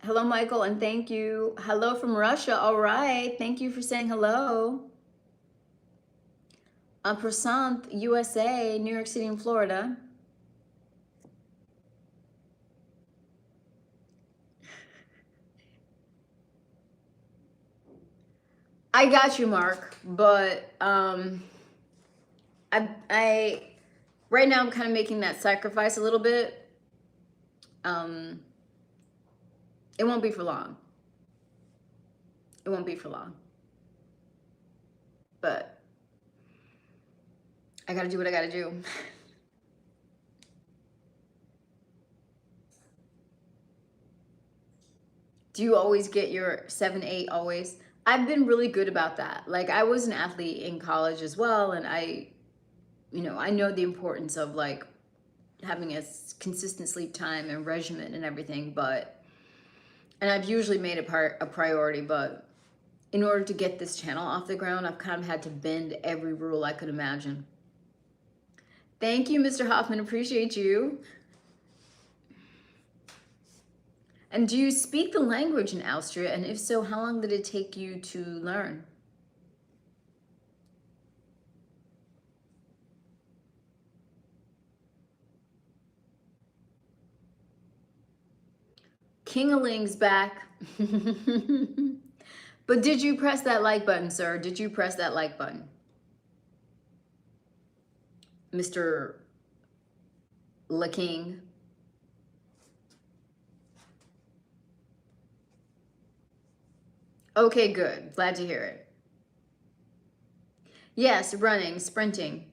Hello, Michael, and thank you. Hello from Russia. All right. Thank you for saying hello. Prasant, USA, New York City and Florida. I got you, Mark, but I right now I'm kind of making that sacrifice a little bit. It won't be for long. It won't be for long. But I gotta do what I gotta do. Do you always get your 7-8 always? I've been really good about that. Like, I was an athlete in college as well, and I know the importance of like having a consistent sleep time and regimen and everything, and I've usually made it a priority, but in order to get this channel off the ground, I've kind of had to bend every rule I could imagine. Thank you, Mr. Hoffman. Appreciate you. And do you speak the language in Austria? And if so, how long did it take you to learn? Kingaling's back. But did you press that like button, sir? Did you press that like button? Mr. LaKing. Okay, good. Glad to hear it. Yes, running, sprinting.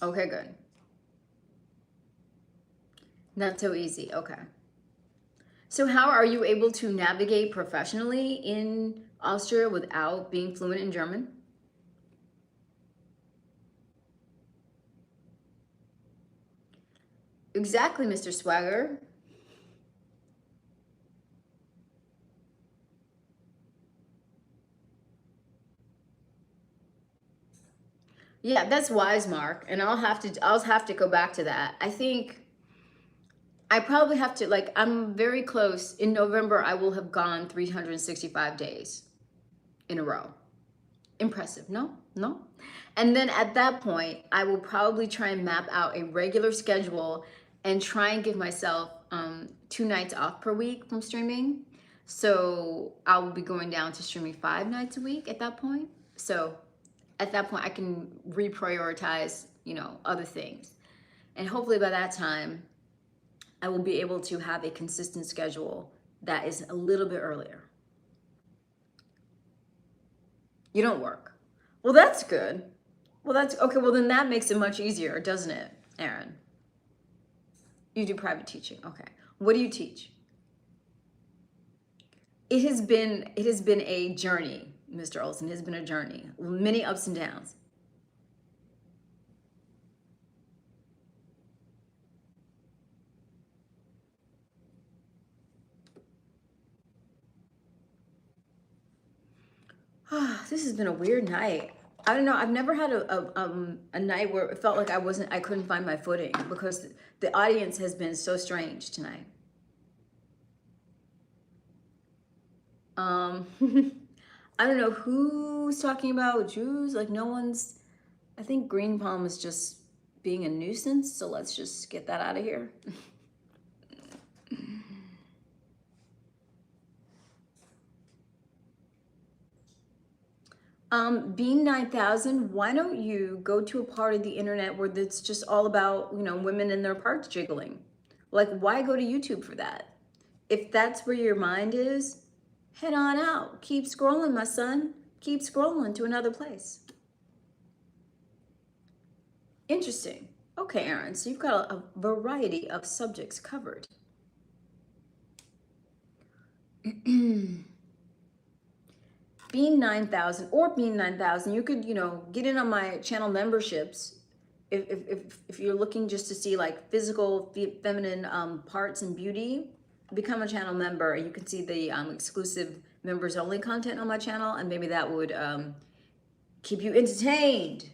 Okay, good. Not so easy. Okay. So how are you able to navigate professionally in Austria without being fluent in German? Exactly, Mr. Swagger. Yeah, that's wise, Mark. And I'll have to go back to that. I think I probably have to, like, I'm very close. In November, I will have gone 365 days in a row. Impressive. No? No? And then at that point, I will probably try and map out a regular schedule and try and give myself 2 nights off per week from streaming. So I will be going down to streaming 5 nights a week at that point. So at that point, I can reprioritize, other things. And hopefully by that time, I will be able to have a consistent schedule that is a little bit earlier. You don't work. Well, that's good. Well, that's okay. Well, then that makes it much easier, doesn't it, Aaron? You do private teaching. Okay. What do you teach? It has been a journey, Mr. Olson. It has been a journey. Many ups and downs. This has been a weird night. I don't know. I've never had a night where it felt like I couldn't find my footing because the audience has been so strange tonight. I don't know who's talking about Jews. Like no one's. I think Green Palm is just being a nuisance. So let's just get that out of here. Bean 9000, why don't you go to a part of the internet where it's just all about, women and their parts jiggling? Like, why go to YouTube for that? If that's where your mind is, head on out. Keep scrolling, my son. Keep scrolling to another place. Interesting. Okay, Aaron, so you've got a variety of subjects covered. Bean 9000 or Bean 9000, you could, get in on my channel memberships if you're looking just to see like physical feminine parts and beauty. Become a channel member and you can see the exclusive members only content on my channel, and maybe that would keep you entertained.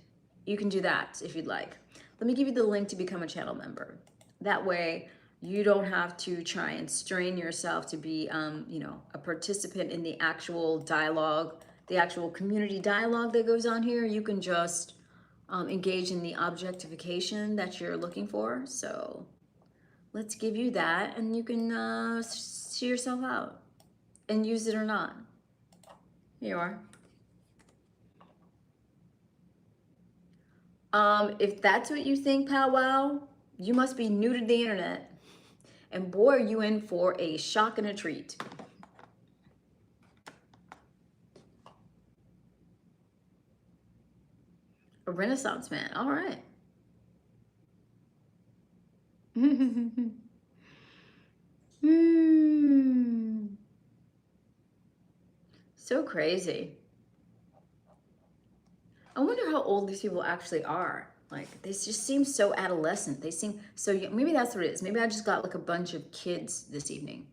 You can do that if you'd like. Let me give you the link to become a channel member. That way you don't have to try and strain yourself to be, a participant in the actual dialogue, the actual community dialogue that goes on here. You can just engage in the objectification that you're looking for. So let's give you that, and you can see yourself out and use it or not. Here you are. If that's what you think, powwow, you must be new to the internet. And boy, are you in for a shock and a treat. A Renaissance man. All right. So crazy. I wonder how old these people actually are. Like, they just seem so adolescent. They seem so young. Maybe that's what it is. Maybe I just got like a bunch of kids this evening.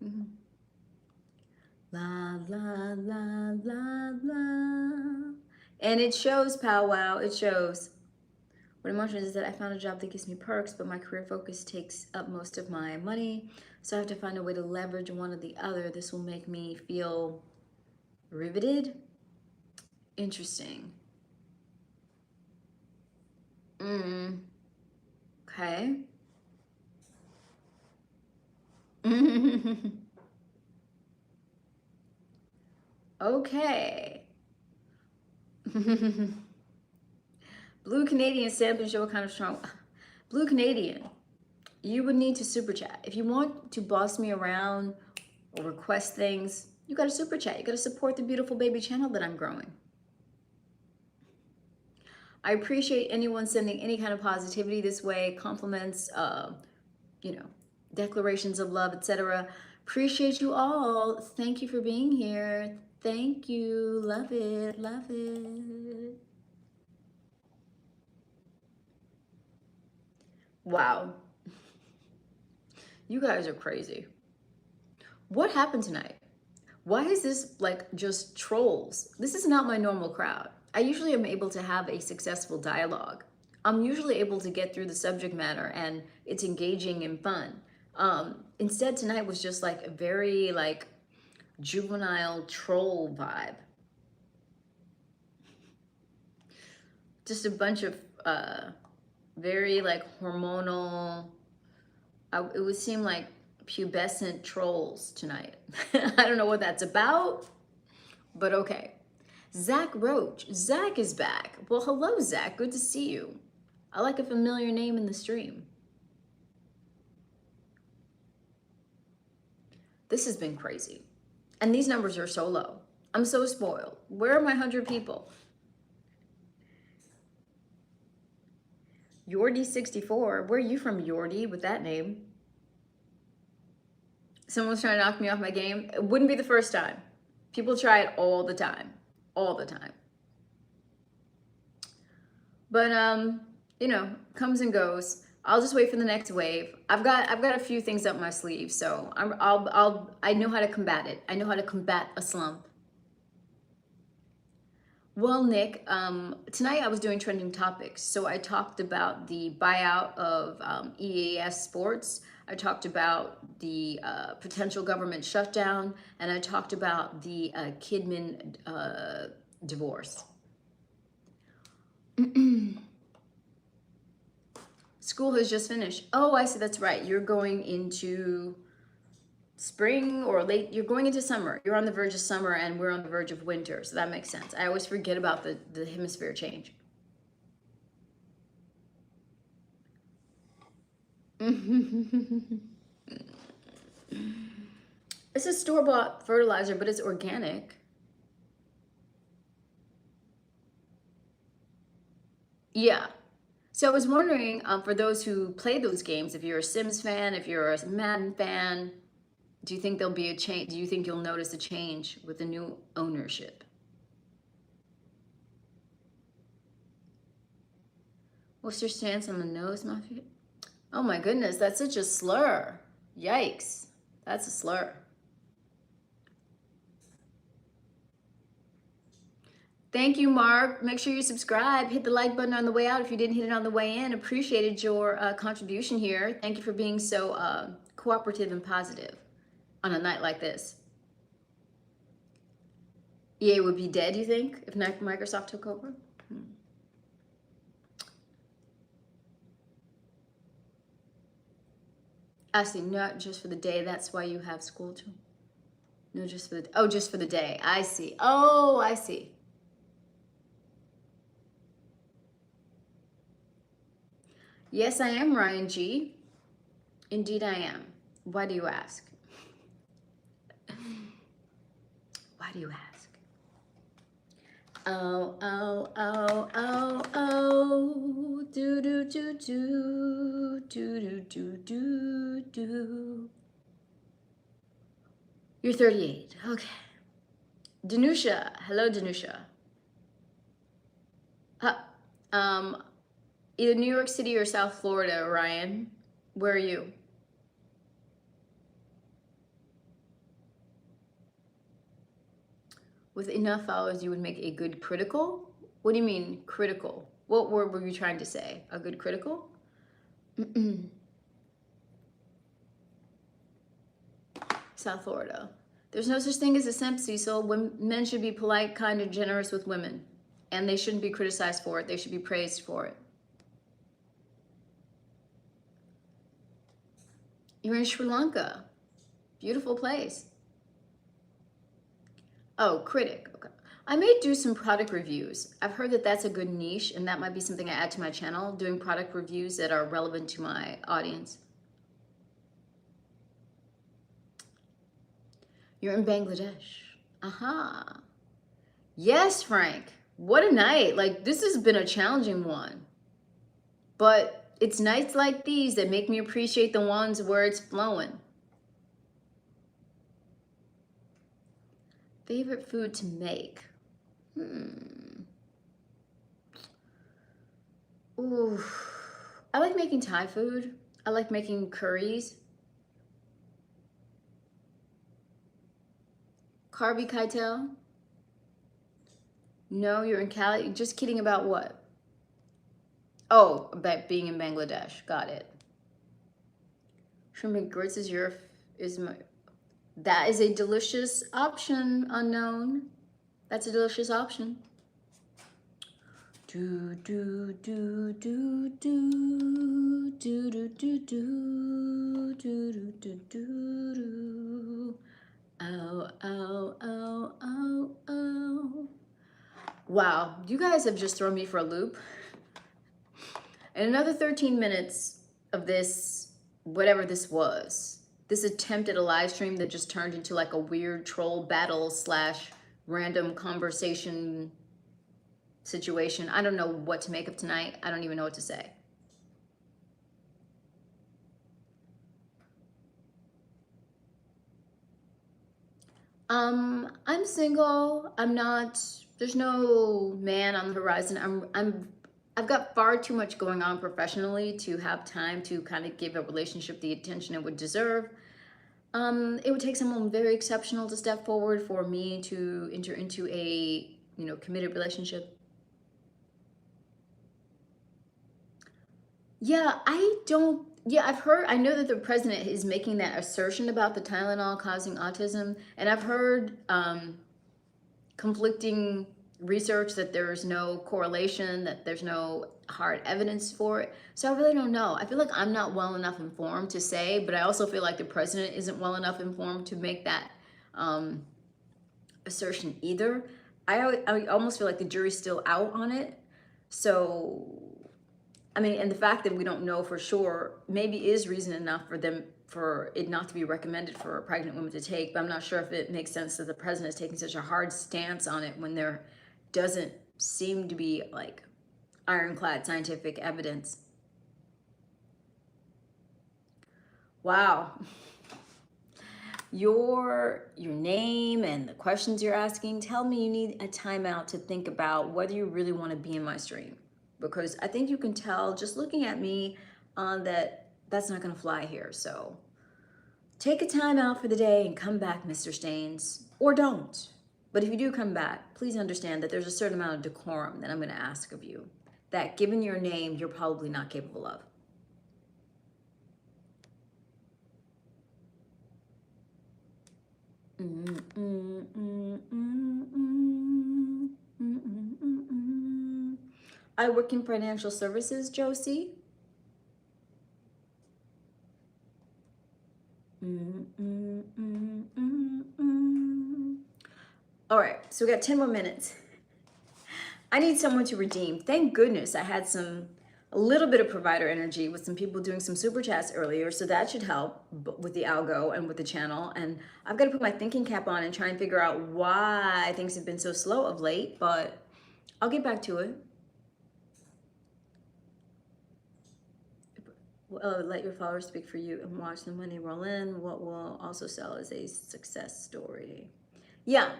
Mm-hmm. La, la, la, la, la. And it shows, powwow. It shows. What emotion is that I found a job that gives me perks, but my career focus takes up most of my money. So I have to find a way to leverage one or the other. This will make me feel riveted. Interesting. Okay. Okay. Blue Canadian stamping show what kind of strong. Blue Canadian, you would need to super chat. If you want to boss me around or request things, you got to super chat. You got to support the beautiful baby channel that I'm growing. I appreciate anyone sending any kind of positivity this way, compliments, declarations of love, etc. Appreciate you all. Thank you for being here. Thank you. Love it. Love it. Wow. You guys are crazy. What happened tonight? Why is this like just trolls? This is not my normal crowd. I usually am able to have a successful dialogue. I'm usually able to get through the subject matter and it's engaging and fun. Instead, tonight was just like a very like juvenile troll vibe. Just a bunch of very like hormonal, it would seem like pubescent trolls tonight. I don't know what that's about, but okay. Zach Roach. Zach is back. Well, hello, Zach. Good to see you. I like a familiar name in the stream. This has been crazy. And these numbers are so low. I'm so spoiled. Where are my 100 people? Yordi64. Where are you from, Yordi, with that name? Someone's trying to knock me off my game. It wouldn't be the first time. People try it all the time. All the time. But comes and goes. I'll just wait for the next wave. I've got a few things up my sleeve, so I know how to combat it. I know how to combat a slump. Well, Nick, tonight I was doing trending topics. So I talked about the buyout of EAS Sports. I talked about the potential government shutdown, and I talked about the Kidman divorce. School has just finished. Oh, I see. That's right. You're going into spring or late. You're going into summer. You're on the verge of summer and we're on the verge of winter. So that makes sense. I always forget about the hemisphere change. It's a store-bought fertilizer, but it's organic. Yeah. So I was wondering, for those who play those games, if you're a Sims fan, if you're a Madden fan, do you think there'll be a change? Do you think you'll notice a change with the new ownership? What's your stance on the nose mafia? Oh my goodness, that's such a slur. Yikes. That's a slur. Thank you, Mark. Make sure you subscribe. Hit the like button on the way out if you didn't hit it on the way in. Appreciated your contribution here. Thank you for being so cooperative and positive on a night like this. EA would be dead, you think, if Microsoft took over? I see, not just for the day. That's why you have school too. No, just for the, oh, just for the day. I see. Oh, I see. Yes, I am, Ryan G. Indeed, I am. Why do you ask? Why do you ask? Oh, oh, oh, oh, oh. Do, do, do, do. Do, do, do, do, do. You're 38. Okay. Danusha. Hello, Danusha. Um, either New York City or South Florida, Ryan. Where are you? With enough followers, you would make a good critical? What do you mean, critical? What word were you trying to say? A good critical? South Florida. There's no such thing as a simp, Cecil. Men should be polite, kind, and generous with women. And they shouldn't be criticized for it. They should be praised for it. You're in Sri Lanka. Beautiful place. Oh, critic. Okay. I may do some product reviews. I've heard that that's a good niche, and that might be something I add to my channel, doing product reviews that are relevant to my audience. You're in Bangladesh. Aha. Yes, Frank. What a night. Like, this has been a challenging one. But it's nights like these that make me appreciate the ones where it's flowing. Favorite food to make? Ooh. I like making Thai food. I like making curries. Carby Keitel? No, you're in Cali. Just kidding about what? Oh, about being in Bangladesh. Got it. Shrimp and grits is my. That is a delicious option, unknown. That's a delicious option. Do do do do do do do do do do do do. Oh oh oh oh oh. Wow, you guys have just thrown me for a loop. And another 13 minutes of this, whatever this was, this attempt at a live stream that just turned into like a weird troll battle / random conversation situation. I don't know what to make of tonight. I don't even know what to say. I'm single. I'm not, there's no man on the horizon. I've got far too much going on professionally to have time to kind of give a relationship the attention it would deserve. It would take someone very exceptional to step forward for me to enter into a, committed relationship. Yeah, I know that the president is making that assertion about the Tylenol causing autism, and I've heard conflicting research that there's no correlation, that there's no hard evidence for it. So I really don't know. I feel like I'm not well enough informed to say, but I also feel like the president isn't well enough informed to make that assertion either. I almost feel like the jury's still out on it. So, I mean, and the fact that we don't know for sure maybe is reason enough for it not to be recommended for a pregnant woman to take, but I'm not sure if it makes sense that the president is taking such a hard stance on it when there doesn't seem to be like ironclad scientific evidence. Wow. Your name and the questions you're asking tell me you need a timeout to think about whether you really want to be in my stream, because I think you can tell just looking at me that's not going to fly here. So take a time out for the day and come back, Mr. Staines, or don't. But if you do come back, please understand that there's a certain amount of decorum that I'm going to ask of you that, given your name, you're probably not capable of. I work in financial services, Josie. All right, so we got 10 more minutes. I need someone to redeem. Thank goodness I had a little bit of provider energy with some people doing some super chats earlier, so that should help with the algo and with the channel. And I've got to put my thinking cap on and try and figure out why things have been so slow of late, but I'll get back to it. Let your followers speak for you and watch the money roll in. What will also sell is a success story. Yeah.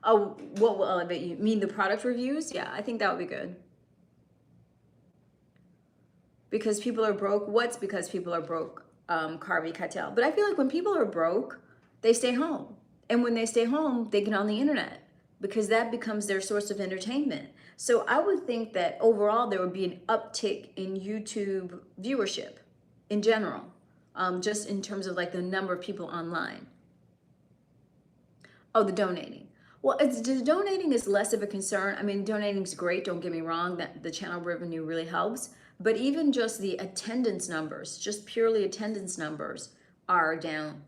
Oh, what will elevate you? Mean the product reviews? Yeah, I think that would be good. Because people are broke. What's because people are broke? Carvey Keitel. But I feel like when people are broke, they stay home. And when they stay home, they get on the internet because that becomes their source of entertainment. So I would think that overall there would be an uptick in YouTube viewership in general, just in terms of like the number of people online. Oh, the donating. Well, the donating is less of a concern. I mean, donating is great. Don't get me wrong. That the channel revenue really helps. But even just the attendance numbers, just purely attendance numbers, are down.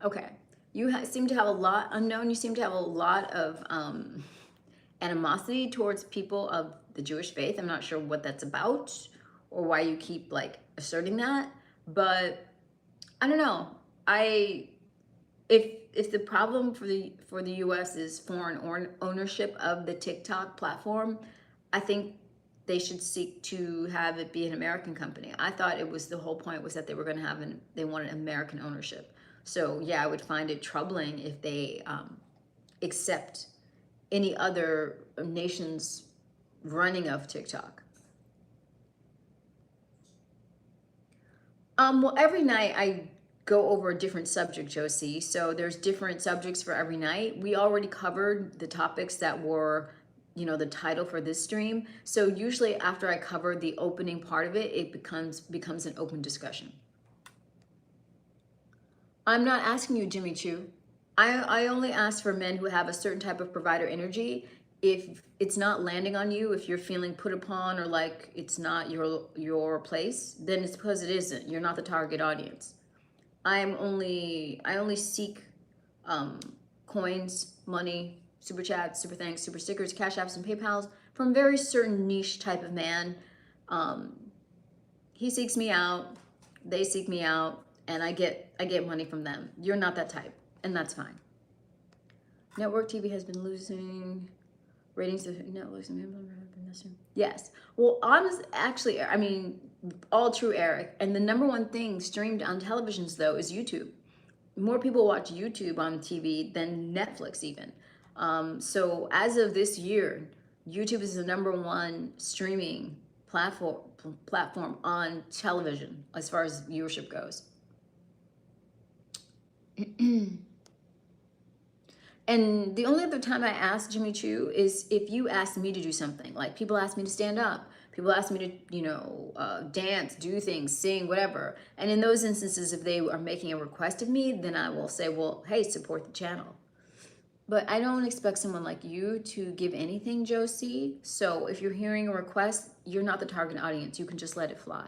Okay. You seem to have a lot, unknown, you seem to have a lot of animosity towards people of the Jewish faith. I'm not sure what that's about or why you keep like asserting that, but I don't know. If the problem for the US is foreign ownership of the TikTok platform, I think they should seek to have it be an American company. I thought it was the whole point was that they were going to have they wanted American ownership. So yeah, I would find it troubling if they accept any other nation's running of TikTok. Well, every night I go over a different subject, Josie. So there's different subjects for every night. We already covered the topics that were, the title for this stream. So usually after I cover the opening part of it, it becomes an open discussion. I'm not asking you, Jimmy Choo. I only ask for men who have a certain type of provider energy. If it's not landing on you, if you're feeling put upon or like it's not your place, then it's because it isn't. You're not the target audience. I only seek coins, money, super chats, super thanks, super stickers, cash apps, and PayPals from very certain niche type of man. He seeks me out, they seek me out, and I get money from them. You're not that type, and that's fine. Network TV has been losing ratings to networks. Yes. Well, actually, I mean, all true, Eric. And the number one thing streamed on televisions, though, is YouTube. More people watch YouTube on TV than Netflix, even. So as of this year, YouTube is the number one streaming platform on television as far as viewership goes. And the only other time I ask Jimmy Choo is if you ask me to do something. Like people ask me to stand up, people ask me to, dance, do things, sing, whatever. And in those instances, if they are making a request of me, then I will say, well, hey, support the channel. But I don't expect someone like you to give anything, Josie. So if you're hearing a request, you're not the target audience. You can just let it fly.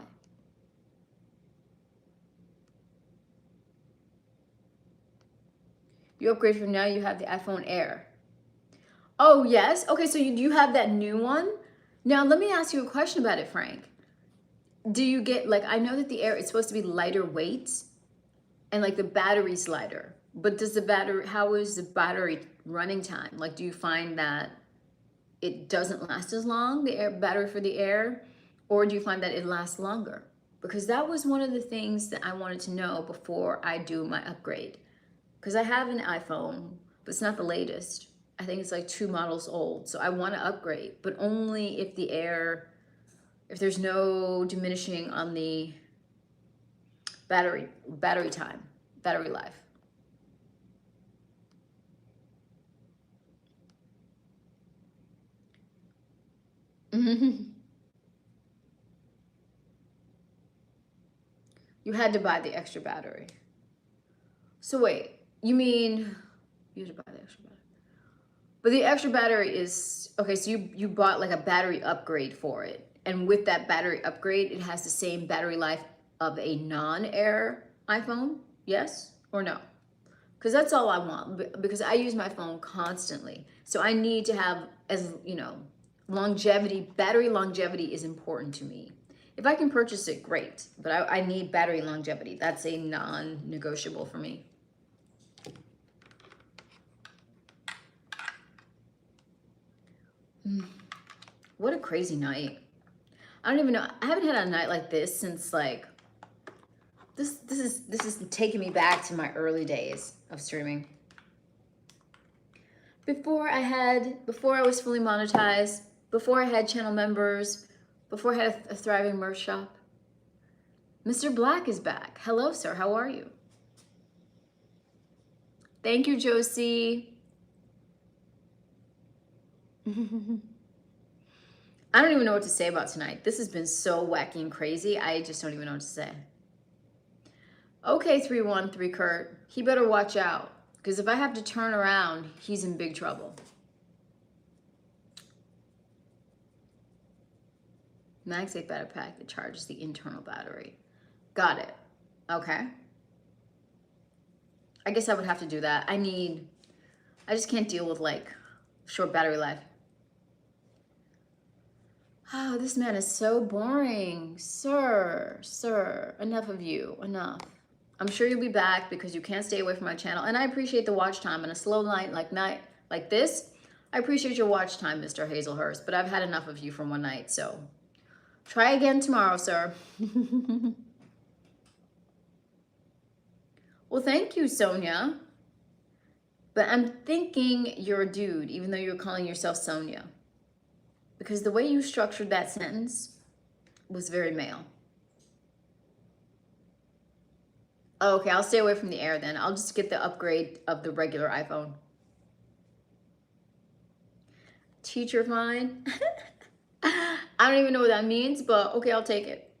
You upgrade from now, you have the iPhone Air. Oh, yes? Okay, so you have that new one? Now, let me ask you a question about it, Frank. Do you get, like, I know that the Air is supposed to be lighter weight and, like, the battery's lighter. But how is the battery running time? Like, do you find that it doesn't last as long, the battery for the Air? Or do you find that it lasts longer? Because that was one of the things that I wanted to know before I do my upgrade. Because I have an iPhone, but it's not the latest. I think it's like 2 models old. So I want to upgrade, but only if if there's no diminishing on the battery time, battery life. You had to buy the extra battery. So wait, you mean you had to buy the extra battery? But the extra battery is, okay, so you bought like a battery upgrade for it. And with that battery upgrade, it has the same battery life of a non-Air iPhone. Yes or no? Because that's all I want, because I use my phone constantly. So I need to have, as you know, longevity, battery longevity is important to me. If I can purchase it, great. But I need battery longevity. That's a non-negotiable for me. What a crazy night. I don't even know. I haven't had a night like this since like, this is taking me back to my early days of streaming. Before I was fully monetized, before I had channel members, before I had a thriving merch shop. Mr. Black is back. Hello, sir. How are you? Thank you, Josie. I don't even know what to say about tonight. This has been so wacky and crazy. I just don't even know what to say. Okay, 313 Kurt. He better watch out, because if I have to turn around, he's in big trouble. MagSafe battery pack that charges the internal battery. Got it. Okay. I guess I would have to do that. I just can't deal with like short battery life. Oh, this man is so boring. Sir, enough of you, enough. I'm sure you'll be back because you can't stay away from my channel. And I appreciate the watch time. On a slow night like this, I appreciate your watch time, Mr. Hazelhurst. But I've had enough of you from one night, so try again tomorrow, sir. Well, thank you, Sonia. But I'm thinking you're a dude, even though you're calling yourself Sonia. Because the way you structured that sentence was very male. Okay, I'll stay away from the Air then. I'll just get the upgrade of the regular iPhone. Teacher fine. I don't even know what that means, but okay, I'll take it.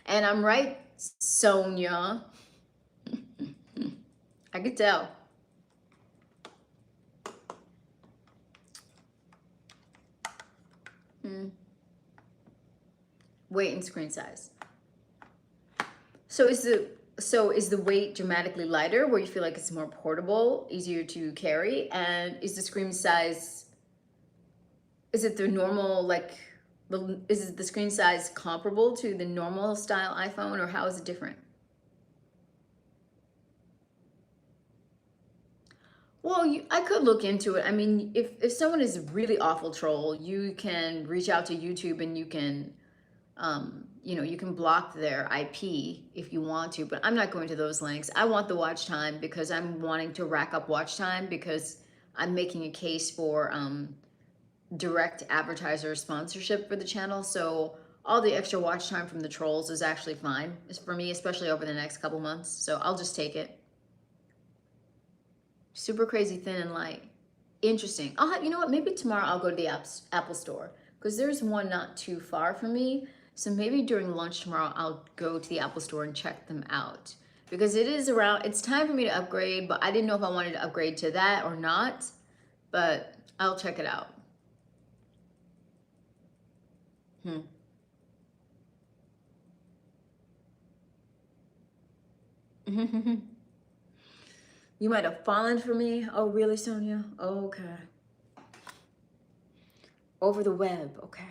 And I'm right, Sonia. I could tell. Weight and screen size. So is the weight dramatically lighter, where you feel like it's more portable, easier to carry? And is the screen size, is it the normal, like, is the screen size comparable to the normal style iPhone, or how is it different? Well, I could look into it. I mean, if someone is a really awful troll, you can reach out to YouTube and you can, you know, you can block their IP if you want to, but I'm not going to those links. I want the watch time because I'm wanting to rack up watch time, because I'm making a case for direct advertiser sponsorship for the channel. So all the extra watch time from the trolls is actually fine for me, especially over the next couple months. So I'll just take it. Super crazy thin and light. Interesting. You know what? Maybe tomorrow I'll go to the Apple store, because there's one not too far from me. So maybe during lunch tomorrow, I'll go to the Apple store and check them out, because it's time for me to upgrade, but I didn't know if I wanted to upgrade to that or not, but I'll check it out. You might have fallen for me. Oh, really, Sonia? Okay. Over the web, okay.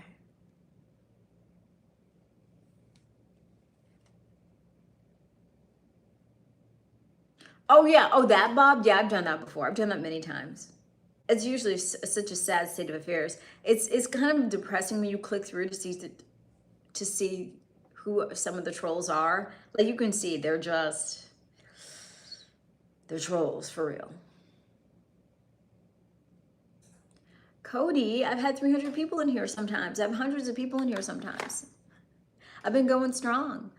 Oh, yeah. Oh, that, Bob? Yeah, I've done that before. I've done that many times. It's usually such a sad state of affairs. It's kind of depressing when you click through to see who some of the trolls are. Like, you can see they're trolls for real. Cody, I've had 300 people in here sometimes. I have hundreds of people in here sometimes. I've been going strong.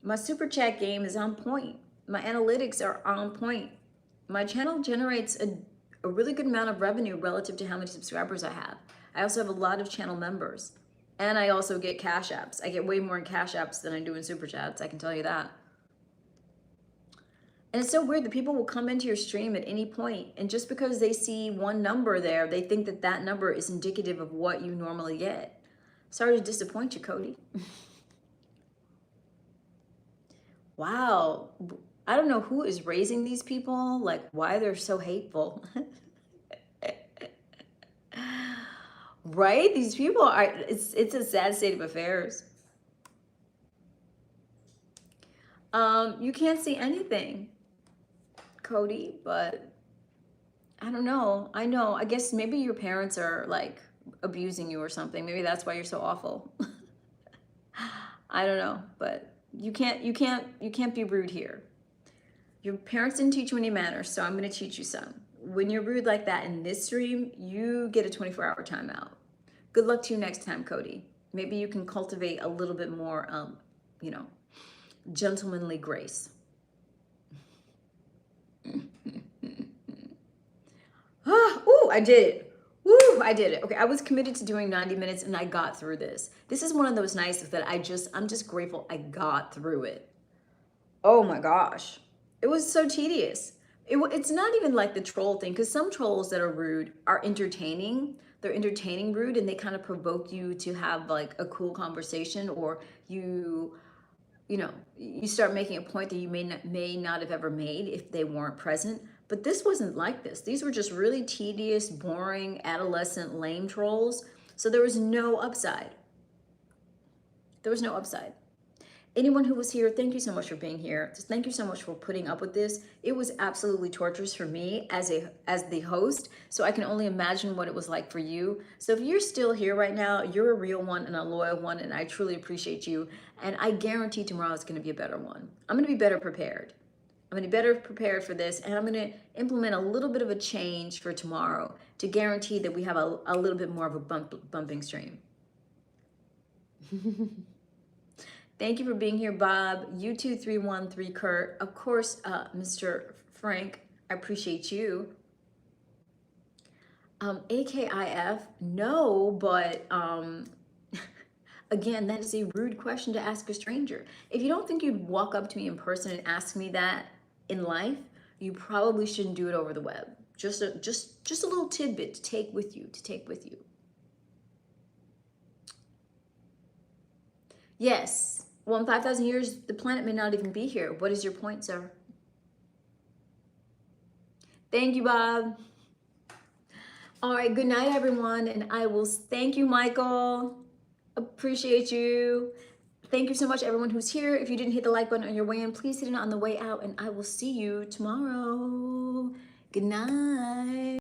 My super chat game is on point. My analytics are on point. My channel generates a really good amount of revenue relative to how many subscribers I have. I also have a lot of channel members. And I also get cash apps. I get way more in cash apps than I do in super chats, I can tell you that. And it's so weird that people will come into your stream at any point, and just because they see one number there, they think that that number is indicative of what you normally get. Sorry to disappoint you, Cody. Wow. I don't know who is raising these people, like why they're so hateful. Right? These people are, it's a sad state of affairs. You can't see anything, Cody, but I don't know. I know. I guess maybe your parents are like abusing you or something. Maybe that's why you're so awful. I don't know, but you can't be rude here. Your parents didn't teach you any manners, so I'm going to teach you some. When you're rude like that in this stream, you get a 24-hour timeout. Good luck to you next time, Cody. Maybe you can cultivate a little bit more, you know, gentlemanly grace. Ooh, I did it. Woo, I did it. Okay, I was committed to doing 90 minutes and I got through this. This is one of those nights that I'm just grateful I got through it. Oh my gosh. It was so tedious. It's not even like the troll thing, because some trolls that are rude are entertaining. They're entertaining rude, and they kind of provoke you to have like a cool conversation, or you know, you start making a point that you may not have ever made if they weren't present. But this wasn't like this. These were just really tedious, boring, adolescent, lame trolls. So there was no upside. There was no upside. Anyone who was here, thank you so much for being here. Just thank you so much for putting up with this. It was absolutely torturous for me as the host, so I can only imagine what it was like for you. So if you're still here right now, you're a real one and a loyal one, and I truly appreciate you. And I guarantee tomorrow is going to be a better one. I'm going to be better prepared. I'm going to be better prepared for this, and I'm going to implement a little bit of a change for tomorrow to guarantee that we have a little bit more of a bumping stream. Thank you for being here, Bob. U2313 Kurt. Of course, Mr. Frank, I appreciate you. AKIF, no, but again, that is a rude question to ask a stranger. If you don't think you'd walk up to me in person and ask me that in life, you probably shouldn't do it over the web. Just a little tidbit to take with you, Yes. Well, in 5,000 years, the planet may not even be here. What is your point, sir? Thank you, Bob. All right, good night, everyone. And I will thank you, Michael. Appreciate you. Thank you so much, everyone who's here. If you didn't hit the like button on your way in, please hit it on the way out, and I will see you tomorrow. Good night.